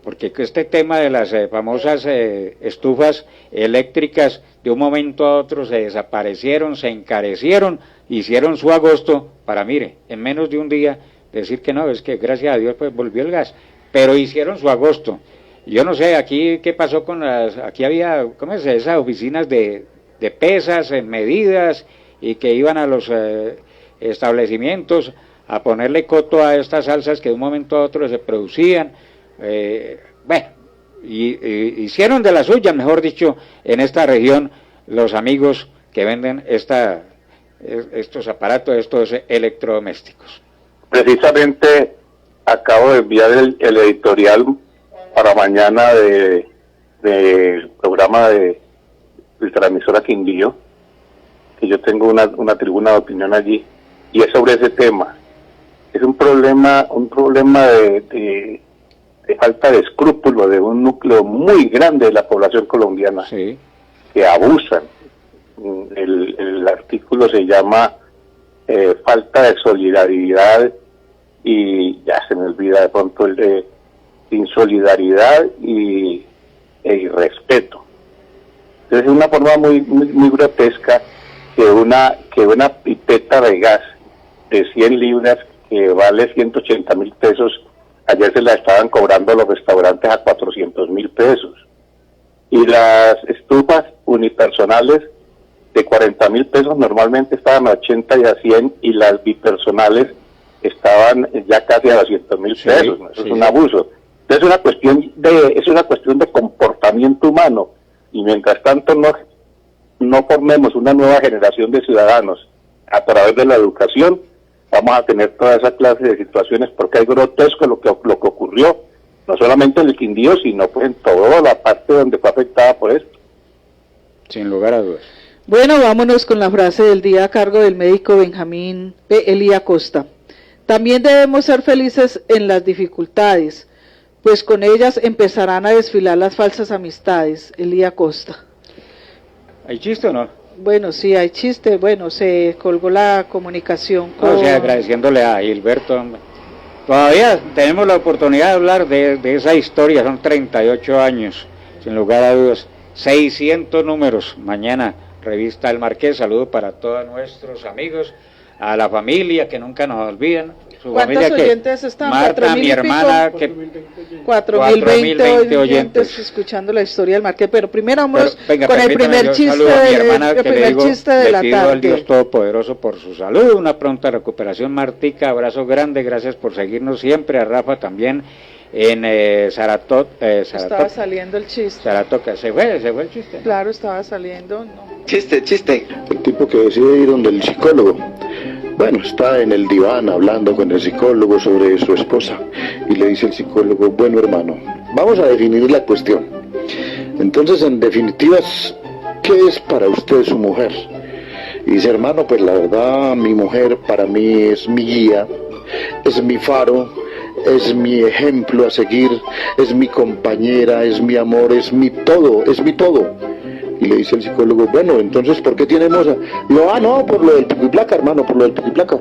porque este tema de las famosas estufas eléctricas de un momento a otro se desaparecieron, se encarecieron, hicieron su agosto para, mire, en menos de un día decir que no, es que gracias a Dios pues volvió el gas, pero hicieron su agosto. Yo no sé aquí qué pasó con aquí había, ¿cómo es? Esas oficinas de pesas, medidas, y que iban a los establecimientos a ponerle coto a estas salsas que de un momento a otro se producían. Bueno, hicieron de la suya, mejor dicho, en esta región los amigos que venden estos aparatos, estos electrodomésticos. Precisamente acabo de enviar el editorial para mañana del programa de la emisora Quindío, que yo tengo una tribuna de opinión allí, y es sobre ese tema. Es un problema de falta de escrúpulo de un núcleo muy grande de la población colombiana, sí, que abusan. El artículo se llama falta de solidaridad y ya se me olvida de pronto el de insolidaridad e irrespeto. Entonces es una forma muy grotesca que una pipeta de gas de 100 libras que vale 180.000 pesos, ayer se la estaban cobrando los restaurantes a 400.000 pesos. Y las estufas unipersonales de 40.000 pesos normalmente estaban a 80 y a 100, y las bipersonales estaban ya casi a 200.000 pesos. Eso es un abuso. Entonces es una cuestión de comportamiento humano, y mientras tanto no formemos una nueva generación de ciudadanos a través de la educación, vamos a tener toda esa clase de situaciones, porque es grotesco lo que ocurrió, no solamente en el Quindío, sino pues en toda la parte donde fue afectada por esto. Sin lugar a dudas. Bueno, vámonos con la frase del día a cargo del médico Benjamín P. Elía Costa. También debemos ser felices en las dificultades, pues con ellas empezarán a desfilar las falsas amistades. Elía Costa. ¿Hay chiste o no? Bueno, sí, hay chiste. Bueno, se colgó la comunicación con... O sea, agradeciéndole a Gilberto. Todavía tenemos la oportunidad de hablar de esa historia, son 38 años, sin lugar a dudas. 600 números. Mañana, revista El Marqués. Saludo para todos nuestros amigos, a la familia que nunca nos olvidan. ¿Cuántos oyentes están? Marta, mi hermana, que 4.020 oyentes escuchando la historia del Marqués. Pero primero vamos con el primer chiste de la pido tarde. al Dios Todopoderoso por su salud, una pronta recuperación. Martica, abrazo grande, gracias por seguirnos siempre. A Rafa también en Saratot. Estaba saliendo el chiste. Saratoga, ¿se fue el chiste? Claro, estaba saliendo. No. Chiste. El tipo que decide ir donde el psicólogo. Bueno, está en el diván hablando con el psicólogo sobre su esposa y le dice el psicólogo: bueno, hermano, vamos a definir la cuestión. Entonces, en definitiva, ¿qué es para usted su mujer? Y dice: hermano, pues la verdad, mi mujer para mí es mi guía, es mi faro, es mi ejemplo a seguir, es mi compañera, es mi amor, es mi todo, es mi todo. Y le dice el psicólogo: bueno, entonces, ¿por qué tiene moza? Digo: no, por lo del pico y placa, hermano, por lo del pico y placa.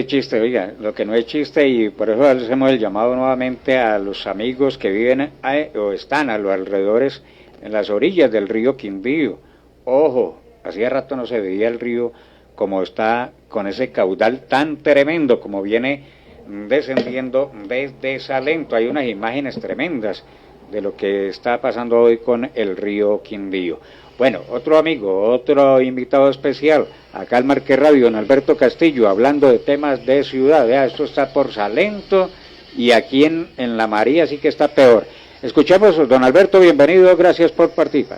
Chiste, oiga, lo que no es chiste, y por eso hacemos el llamado nuevamente a los amigos que viven o están a los alrededores, en las orillas del río Quindío. Ojo, hacía rato no se veía el río como está, con ese caudal tan tremendo como viene descendiendo desde Salento. Hay unas imágenes tremendas de lo que está pasando hoy con el río Quindío. Bueno, otro amigo, otro invitado especial, acá al Marqués Radio, don Alberto Castillo, hablando de temas de ciudad. Esto está por Salento, y aquí en La María sí que está peor. Escuchemos, don Alberto, bienvenido, gracias por participar.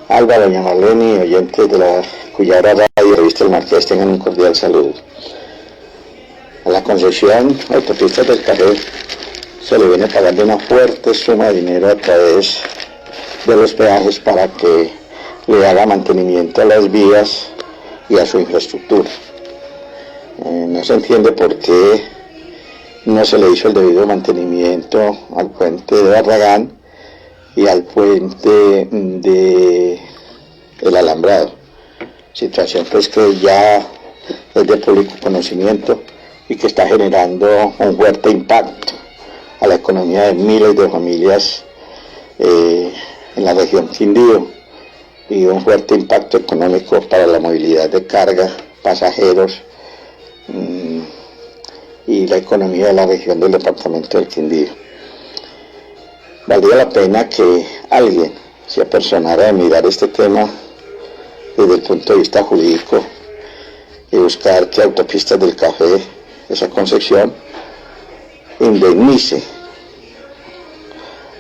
Álvaro, doña Marlene, oyentes de la Cuyabra Radio, revista El Marqués, tengan un cordial saludo. A la concesión Autopistas del Café se le viene pagando una fuerte suma de dinero a través de los peajes para que le haga mantenimiento a las vías y a su infraestructura. No se entiende por qué no se le hizo el debido mantenimiento al puente de Barragán y al puente de El Alambrado, situación pues que ya es de público conocimiento y que está generando un fuerte impacto a la economía de miles de familias en la región Quindío, y un fuerte impacto económico para la movilidad de carga, pasajeros y la economía de la región del departamento del Quindío. Valdría la pena que alguien se apersonara a mirar este tema desde el punto de vista jurídico y buscar que Autopistas del Café, esa concesión, indemnice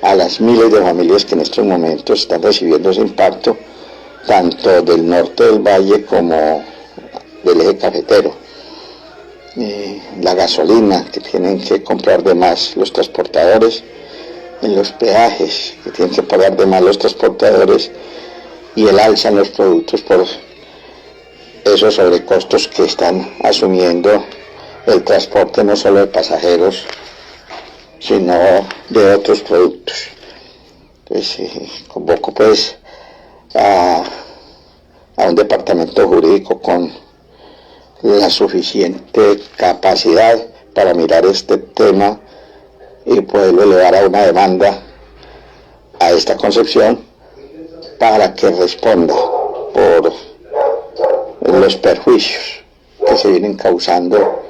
a las miles de familias que en estos momentos están recibiendo ese impacto, tanto del norte del valle como del eje cafetero. La gasolina que tienen que comprar de más los transportadores, en los peajes que tienen que pagar de más los transportadores, y el alza en los productos por esos sobrecostos que están asumiendo el transporte no solo de pasajeros, sino de otros productos. Entonces convoco pues a un departamento jurídico con la suficiente capacidad para mirar este tema y poderlo elevar a una demanda a esta concepción para que responda por los perjuicios que se vienen causando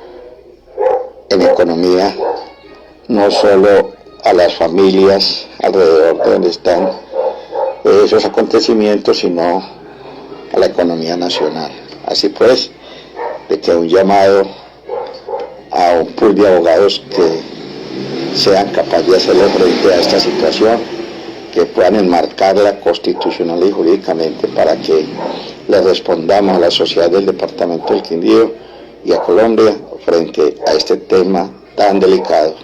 en economía, no solo a las familias alrededor de donde están esos acontecimientos, sino a la economía nacional. Así pues, de que un llamado a un pool de abogados que sean capaces de hacerle frente a esta situación, que puedan enmarcarla constitucional y jurídicamente para que le respondamos a la sociedad del departamento del Quindío y a Colombia frente a este tema tan delicado.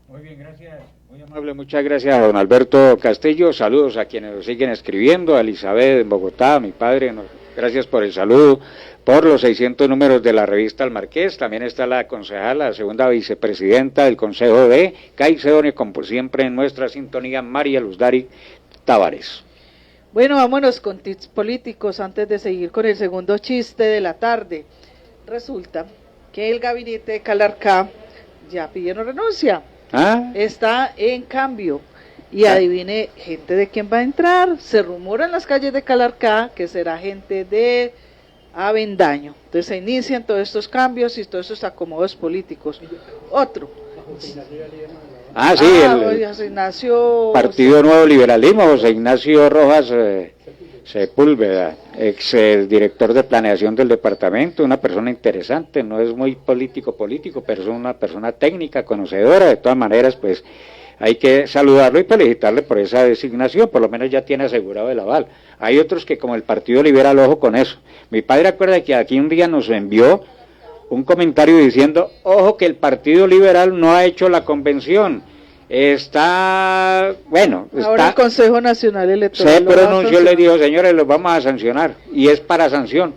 Muy bien, gracias. Muy amable, muchas gracias a don Alberto Castillo. Saludos a quienes nos siguen escribiendo, a Elizabeth en Bogotá, a mi padre, gracias por el saludo, por los 600 números de la revista El Marqués. También está la concejala, la segunda vicepresidenta del Consejo de Caicedonia, como siempre en nuestra sintonía, María Luz Dari Tavares. Bueno, vámonos con tips políticos antes de seguir con el segundo chiste de la tarde. Resulta que el gabinete de Calarcá ya pidieron renuncia. Está en cambio. Y adivine, gente de quién va a entrar. Se rumora en las calles de Calarcá que será gente de Avendaño. Entonces se inician todos estos cambios y todos estos acomodos políticos. Otro. El Ignacio, Partido Nuevo Liberalismo, José Ignacio Rojas Sepúlveda, ex director de planeación del departamento, una persona interesante, no es muy político, pero es una persona técnica, conocedora. De todas maneras, pues hay que saludarlo y felicitarle por esa designación, por lo menos ya tiene asegurado el aval. Hay otros que como el Partido Liberal, ojo con eso. Mi padre acuerda que aquí un día nos envió un comentario diciendo, ojo que el Partido Liberal no ha hecho la convención, ahora el Consejo Nacional Electoral se pronunció, le dijo, señores, los vamos a sancionar, y es para sanción,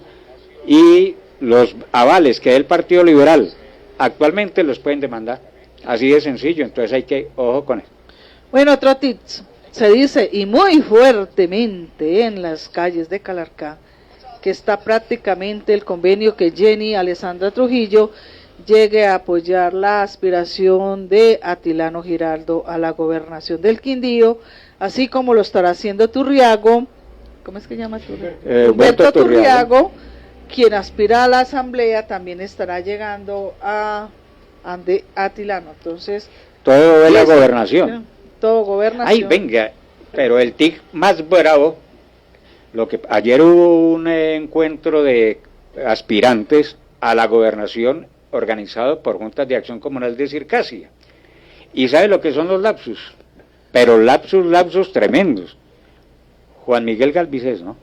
y los avales que dé el Partido Liberal actualmente los pueden demandar, así de sencillo. Entonces hay que, ojo con eso. Bueno, otro tips, se dice, y muy fuertemente en las calles de Calarcá, que está prácticamente el convenio que Jenny Alessandra Trujillo llegue a apoyar la aspiración de Atilano Giraldo a la gobernación del Quindío, así como lo estará haciendo Turriago, ¿cómo es que llama Turriago? Humberto Turriago, quien aspira a la asamblea, también estará llegando a Atilano. Entonces, todo de la gobernación. Todo gobernación. Ay, venga, pero el tic más bravo, ayer hubo un encuentro de aspirantes a la gobernación organizado por Juntas de Acción Comunal de Circasia. ¿Y sabe lo que son los lapsus? Pero lapsus tremendos. Juan Miguel Galvis ¿no?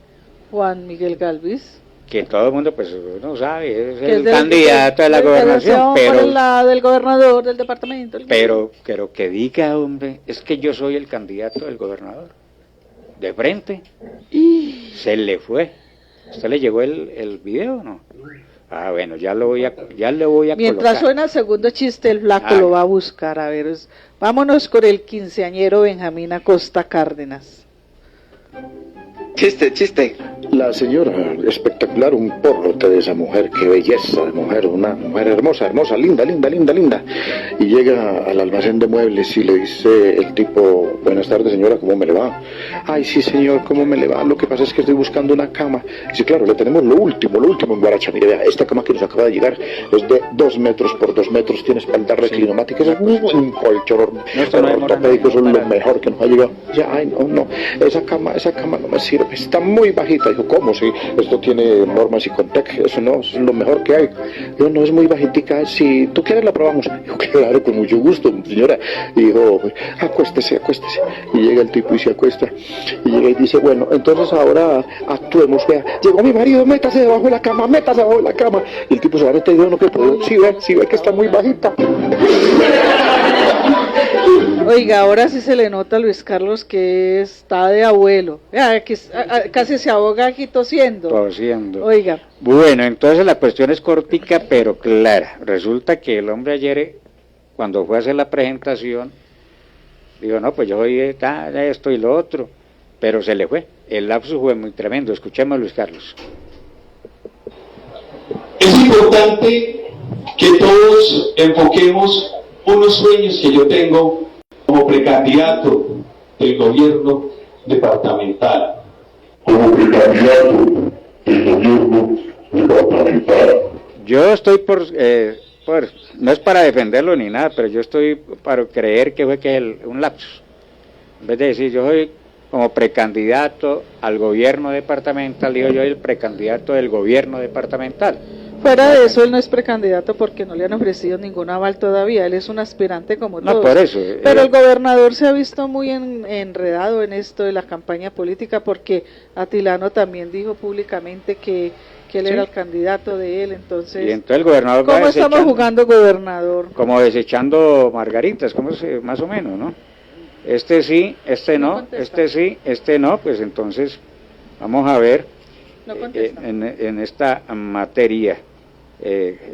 Juan Miguel Galvis. Que todo el mundo, pues, no sabe, es el candidato de la gobernación, pero por la del gobernador del departamento. Pero que diga, hombre, es que yo soy el candidato del gobernador. De frente. Se le fue. ¿Usted le llegó el video o no? Ah, bueno, ya le voy a Mientras colocar. Suena el segundo chiste, el flaco lo va a buscar. A ver, vámonos con el quinceañero Benjamín Acosta Cárdenas. Chiste. La señora, espectacular, un porrote de esa mujer, qué belleza de mujer, una mujer hermosa, linda. Y llega al almacén de muebles y le dice el tipo, buenas tardes señora, ¿cómo me le va? Ay, sí señor, ¿cómo me le va? Lo que pasa es que estoy buscando una cama. Dice, claro, le tenemos lo último en Guaracha. Mire, vea, esta cama que nos acaba de llegar es de 2 metros por 2 metros, tiene espaldar reclinomática, es un buen colchón, ortopédico, es lo mejor que nos ha llegado. Ya, ay, no, esa cama no me sirve, está muy bajita. Dijo, ¿cómo? Si esto tiene normas y Contec, eso no, es lo mejor que hay. Dijo, no, es muy bajitica, si tú quieres la probamos. Dijo, claro, con mucho gusto, señora. Y dijo, acuéstese. Y llega el tipo y se acuesta. Y llega y dice, bueno, entonces ahora actuemos, vea, llegó mi marido, métase debajo de la cama. Y el tipo se va a meter y dijo, no, que puedo, sí ve que está muy bajita. Oiga, ahora sí se le nota a Luis Carlos que está de abuelo. Que casi se ahoga aquí tosiendo. Oiga. Bueno, entonces la cuestión es cortica pero clara. Resulta que el hombre ayer, cuando fue a hacer la presentación, dijo, no, pues yo soy esto y lo otro, pero se le fue. El lapsus fue muy tremendo. Escuchemos a Luis Carlos. El importante que todos enfoquemos unos sueños que yo tengo como precandidato del gobierno departamental. Yo estoy no es para defenderlo ni nada, pero yo estoy para creer que fue un lapsus. En vez de decir yo soy como precandidato al gobierno departamental, digo yo el precandidato del gobierno departamental. Fuera de eso, él no es precandidato porque no le han ofrecido ningún aval todavía, él es un aspirante como todos. No, por eso. Pero el gobernador se ha visto muy enredado en esto de la campaña política porque Atilano también dijo públicamente que él era el candidato de él, entonces... Y entonces el gobernador ¿cómo estamos jugando, gobernador? Como desechando margaritas, más o menos, ¿no? Este sí, este no, este sí, este no, pues entonces vamos a ver en esta materia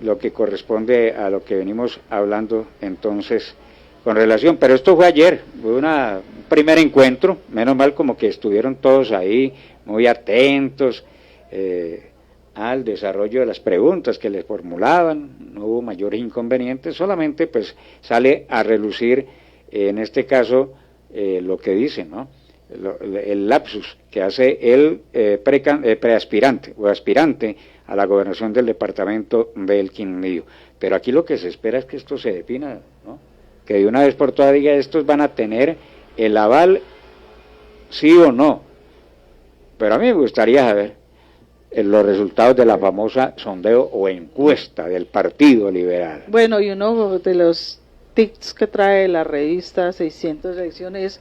lo que corresponde a lo que venimos hablando entonces con relación, pero esto fue ayer, fue un primer encuentro, menos mal como que estuvieron todos ahí muy atentos al desarrollo de las preguntas que les formulaban, no hubo mayores inconvenientes, solamente pues sale a relucir en este caso lo que dicen, ¿no? El lapsus que hace el preaspirante o aspirante a la gobernación del departamento del Quindío. Pero aquí lo que se espera es que esto se defina, ¿no? Que de una vez por todas diga estos van a tener el aval sí o no. Pero a mí me gustaría saber los resultados de la famosa sondeo o encuesta del Partido Liberal. Bueno, y uno de los tips que trae la revista 600 Elecciones,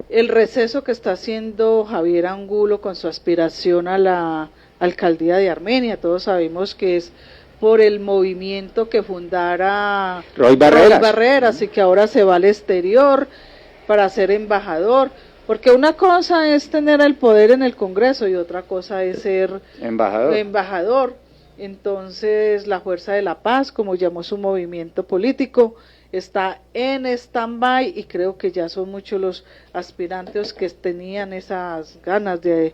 el receso que está haciendo Javier Angulo con su aspiración a la alcaldía de Armenia. Todos sabemos que es por el movimiento que fundara Roy Barreras y que ahora se va al exterior para ser embajador, porque una cosa es tener el poder en el Congreso y otra cosa es ser embajador. Entonces la Fuerza de la Paz, como llamó su movimiento político, está en stand-by y creo que ya son muchos los aspirantes que tenían esas ganas de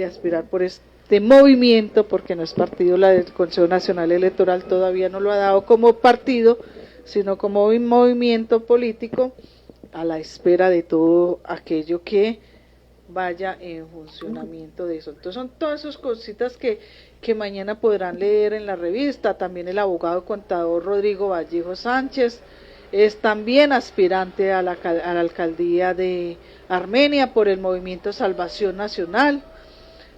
aspirar por este movimiento, porque no es partido, la del Consejo Nacional Electoral todavía no lo ha dado como partido, sino como un movimiento político a la espera de todo aquello que vaya en funcionamiento de eso. Entonces son todas esas cositas que mañana podrán leer en la revista. También el abogado contador Rodrigo Vallejo Sánchez es también aspirante a la alcaldía de Armenia por el movimiento Salvación Nacional,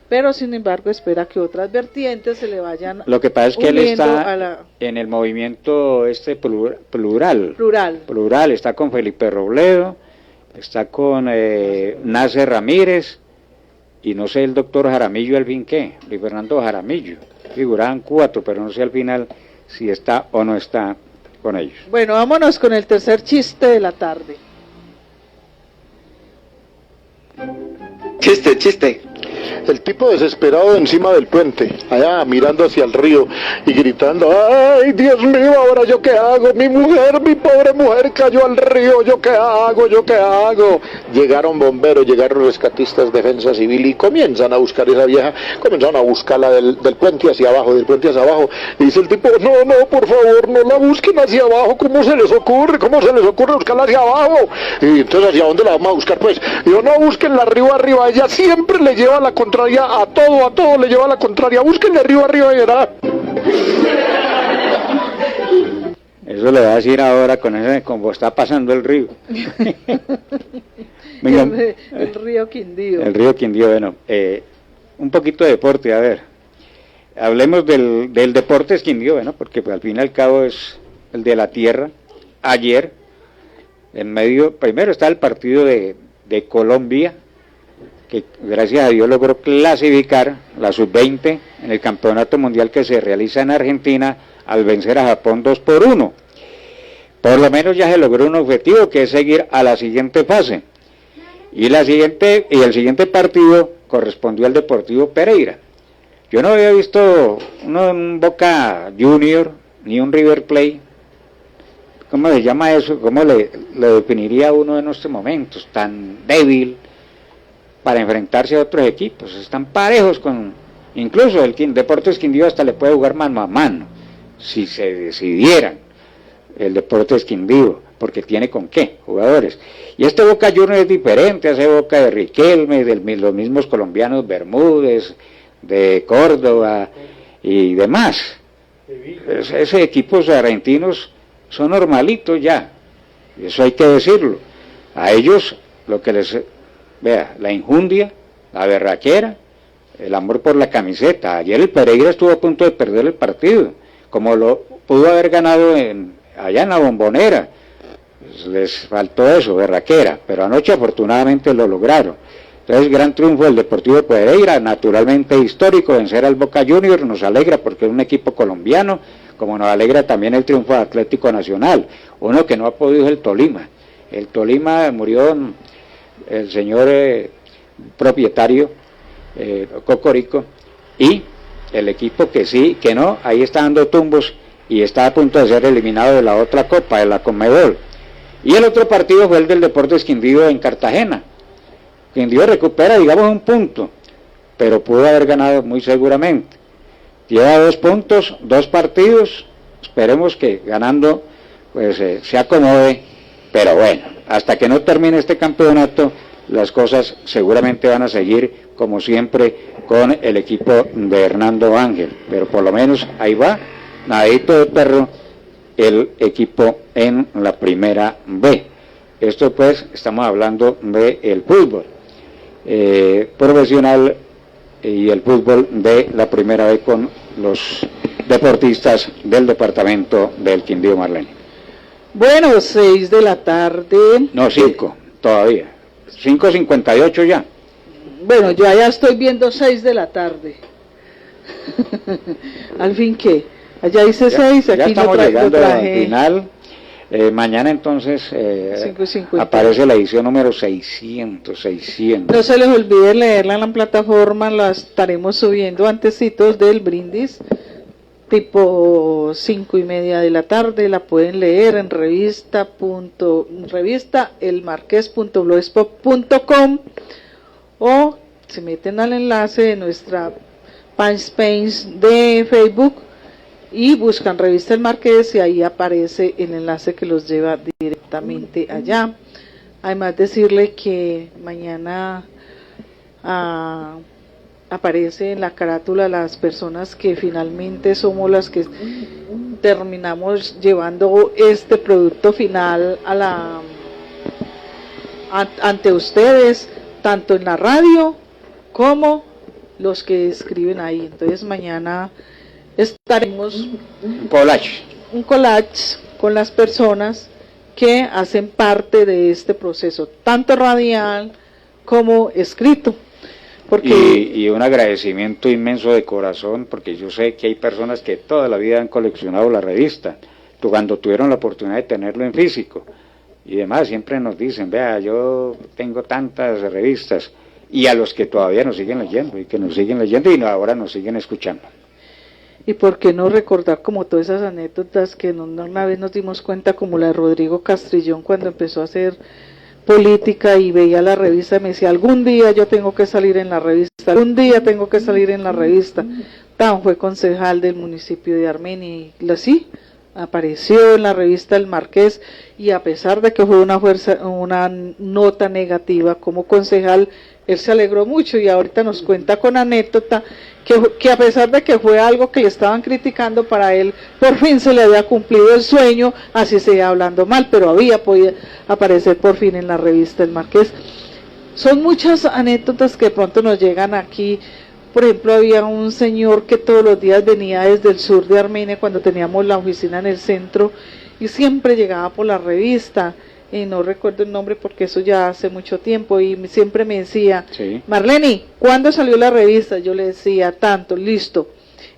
pero sin embargo espera que otras vertientes se le vayan. Lo que pasa es que él está en el movimiento plural, está con Felipe Robledo, está con Nacer Ramírez y no sé el doctor Jaramillo al fin qué, Luis Fernando Jaramillo, figuraban 4, pero no sé al final si está o no está con ellos. Bueno, vámonos con el tercer chiste de la tarde. Chiste. El tipo desesperado encima del puente, allá mirando hacia el río y gritando: ¡ay, Dios mío, ahora yo qué hago! Mi pobre mujer cayó al río, ¿yo qué hago? Llegaron bomberos, llegaron rescatistas, defensa civil y comienzan a buscar a esa vieja, comenzaron a buscarla del puente hacia abajo, y dice el tipo: no, por favor, no la busquen hacia abajo, ¿cómo se les ocurre buscarla hacia abajo? Y entonces, ¿hacia dónde la vamos a buscar pues? Digo: no, búsquenla arriba, ella siempre le lleva la contraria, a todo le lleva la contraria, búsquenle arriba y verá. Eso le va a decir ahora como está pasando el río. Venga, el río Quindío. El río Quindío, bueno, un poquito de deporte, a ver. Hablemos del Deportes Quindío, bueno, porque pues, al fin y al cabo es el de la tierra. Ayer, primero está el partido de Colombia, que gracias a Dios logró clasificar la sub-20 en el campeonato mundial que se realiza en Argentina al vencer a Japón 2-1. Por lo menos ya se logró un objetivo, que es seguir a la siguiente fase. Y el siguiente partido correspondió al Deportivo Pereira. Yo no había visto un Boca Junior ni un River Plate. ¿Cómo se llama eso? ¿Cómo le definiría uno en estos momentos? Tan débil para enfrentarse a otros equipos. Están parejos incluso el Deportes Quindío hasta le puede jugar mano a mano. si se decidieran el Deportes Quindío, porque tiene con qué, jugadores. Y este Boca Juniors es diferente a ese Boca de Riquelme, de los mismos colombianos Bermúdez, de Córdoba y demás. Esos equipos argentinos son normalitos ya, eso hay que decirlo. A ellos lo que les, vea, la injundia, la berraquera, el amor por la camiseta. Ayer el Pereira estuvo a punto de perder el partido, como lo pudo haber ganado allá en la Bombonera. Les faltó eso, berraquera, pero anoche afortunadamente lo lograron. Entonces, gran triunfo del Deportivo Pereira, naturalmente histórico, vencer al Boca Juniors, nos alegra porque es un equipo colombiano, como nos alegra también el triunfo de Atlético Nacional. Uno que no ha podido es el Tolima. El Tolima murió el señor propietario, Cocorico, y el equipo que sí, que no, ahí está dando tumbos y está a punto de ser eliminado de la otra copa, de la Conmebol. Y el otro partido fue el del Deportes Quindío en Cartagena. Quindío recupera, digamos, un punto, pero pudo haber ganado muy seguramente. Lleva 2 puntos, 2 partidos, esperemos que ganando pues se acomode, pero bueno, hasta que no termine este campeonato, las cosas seguramente van a seguir como siempre con el equipo de Hernando Ángel, pero por lo menos ahí va, nadadito de perro, el equipo en la primera B. Esto pues, estamos hablando del fútbol profesional y el fútbol de la primera B con los deportistas del departamento del Quindío, Marlene. Bueno, 6 de la tarde. No, 5, todavía. 5:58 ya. Bueno, yo ya estoy viendo 6 de la tarde. Al fin, ¿qué? Allá dice 6, aquí ya estamos llegando al traje. final. Mañana entonces 5:50. aparece la edición número 600. No se les olvide leerla en la plataforma, la estaremos subiendo antecitos del brindis, tipo 5:30 de la tarde, la pueden leer en revista elmarqués.blogspot.com o se meten al enlace de nuestra page de Facebook y buscan Revista El Marqués y ahí aparece el enlace que los lleva directamente allá. Además decirle que mañana aparece en la carátula las personas que finalmente somos las que terminamos llevando este producto final ante ustedes, tanto en la radio como los que escriben ahí. Entonces mañana estaremos un collage con las personas que hacen parte de este proceso, tanto radial como escrito. Y un agradecimiento inmenso de corazón, porque yo sé que hay personas que toda la vida han coleccionado la revista, cuando tuvieron la oportunidad de tenerlo en físico, y demás, siempre nos dicen, vea, yo tengo tantas revistas, y a los que todavía nos siguen leyendo, y que nos siguen leyendo, y ahora nos siguen escuchando. Y por qué no recordar como todas esas anécdotas que una vez nos dimos cuenta, como la de Rodrigo Castrillón cuando empezó a hacer política y veía la revista y me decía, algún día yo tengo que salir en la revista, algún día tengo que salir en la revista. Tan fue concejal del municipio de Armenia y así apareció en la revista El Marqués, y a pesar de que fue una nota negativa como concejal, él se alegró mucho y ahorita nos cuenta con anécdota que a pesar de que fue algo que le estaban criticando, para él por fin se le había cumplido el sueño, así seguía hablando mal, pero había podido aparecer por fin en la revista El Marqués. Son muchas anécdotas que de pronto nos llegan aquí. Por ejemplo, había un señor que todos los días venía desde el sur de Armenia cuando teníamos la oficina en el centro y siempre llegaba por la revista, y no recuerdo el nombre porque eso ya hace mucho tiempo, y siempre me decía, sí, Marlene, ¿cuándo salió la revista? Yo le decía, tanto, listo.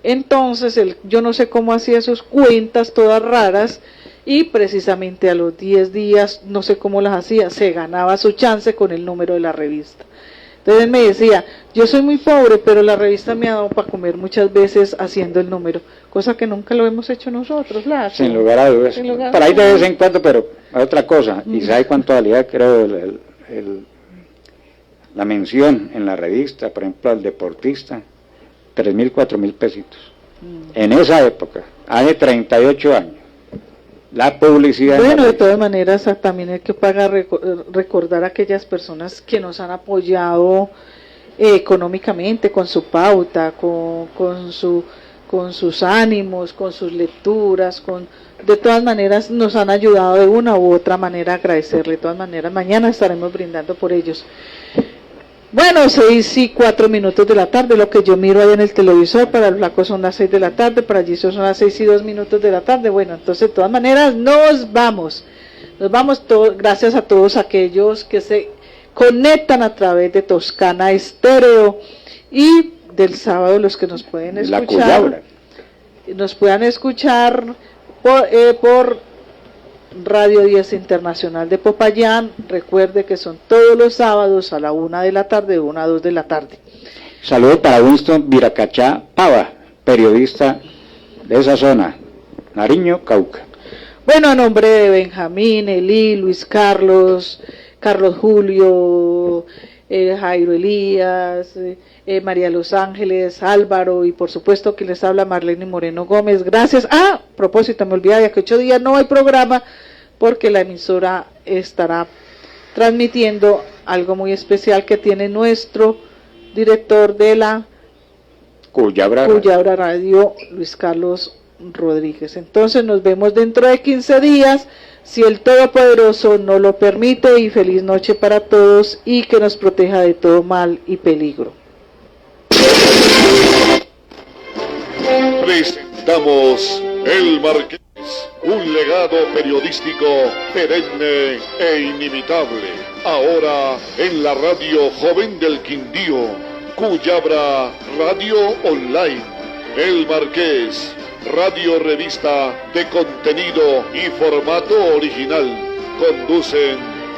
Entonces yo no sé cómo hacía sus cuentas todas raras, y precisamente a los 10 días, no sé cómo las hacía, se ganaba su chance con el número de la revista. Entonces él me decía, yo soy muy pobre, pero la revista me ha dado para comer muchas veces haciendo el número, cosa que nunca lo hemos hecho nosotros, Lazo. Sin lugar a dudas. Por ahí de vez en cuando, pero otra cosa, y sabe cuánto valía, creo, la mención en la revista, por ejemplo, al deportista, 3.000, 4.000 pesitos. En esa época, hace 38 años, la publicidad... Bueno, de todas maneras, también hay que recordar a aquellas personas que nos han apoyado económicamente, con su pauta, con sus ánimos, con sus lecturas, de todas maneras nos han ayudado de una u otra manera. Agradecerle de todas maneras. Mañana estaremos brindando por ellos. Bueno, 6:04 de la tarde, lo que yo miro ahí en el televisor, para el flaco son las 6 de la tarde, para Giselle son las 6:02 de la tarde. Bueno, entonces de todas maneras nos vamos todos, gracias a todos aquellos que se conectan a través de Toscana Estéreo, y del sábado los que nos pueden escuchar, por Radio 10 Internacional de Popayán. Recuerde que son todos los sábados a la 1 de la tarde, 1 a 2 de la tarde. Saludos para Winston Viracachá Pava, periodista de esa zona, Nariño, Cauca. Bueno, a nombre de Benjamín, Elí, Luis Carlos Julio, Jairo Elías, María Los Ángeles, Álvaro, y por supuesto que les habla Marlene Moreno Gómez. Gracias. A propósito, me olvidaba que 8 días no hay programa, porque la emisora estará transmitiendo algo muy especial que tiene nuestro director de la Cuyabra Radio, Luis Carlos Rodríguez. Entonces nos vemos dentro de 15 días, si el Todopoderoso no lo permite, y feliz noche para todos, y que nos proteja de todo mal y peligro. Presentamos El Marqués, un legado periodístico perenne e inimitable. Ahora en la radio Joven del Quindío, Cuyabra Radio Online. El Marqués, radio revista de contenido y formato original. Conducen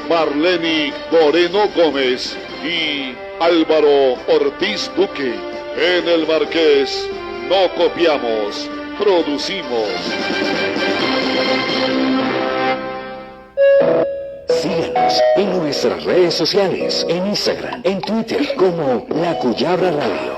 Marlene Moreno Gómez y Álvaro Ortiz Duque. En El Marqués no copiamos, producimos. Síganos en nuestras redes sociales, en Instagram, en Twitter, como La Cuyabra Radio.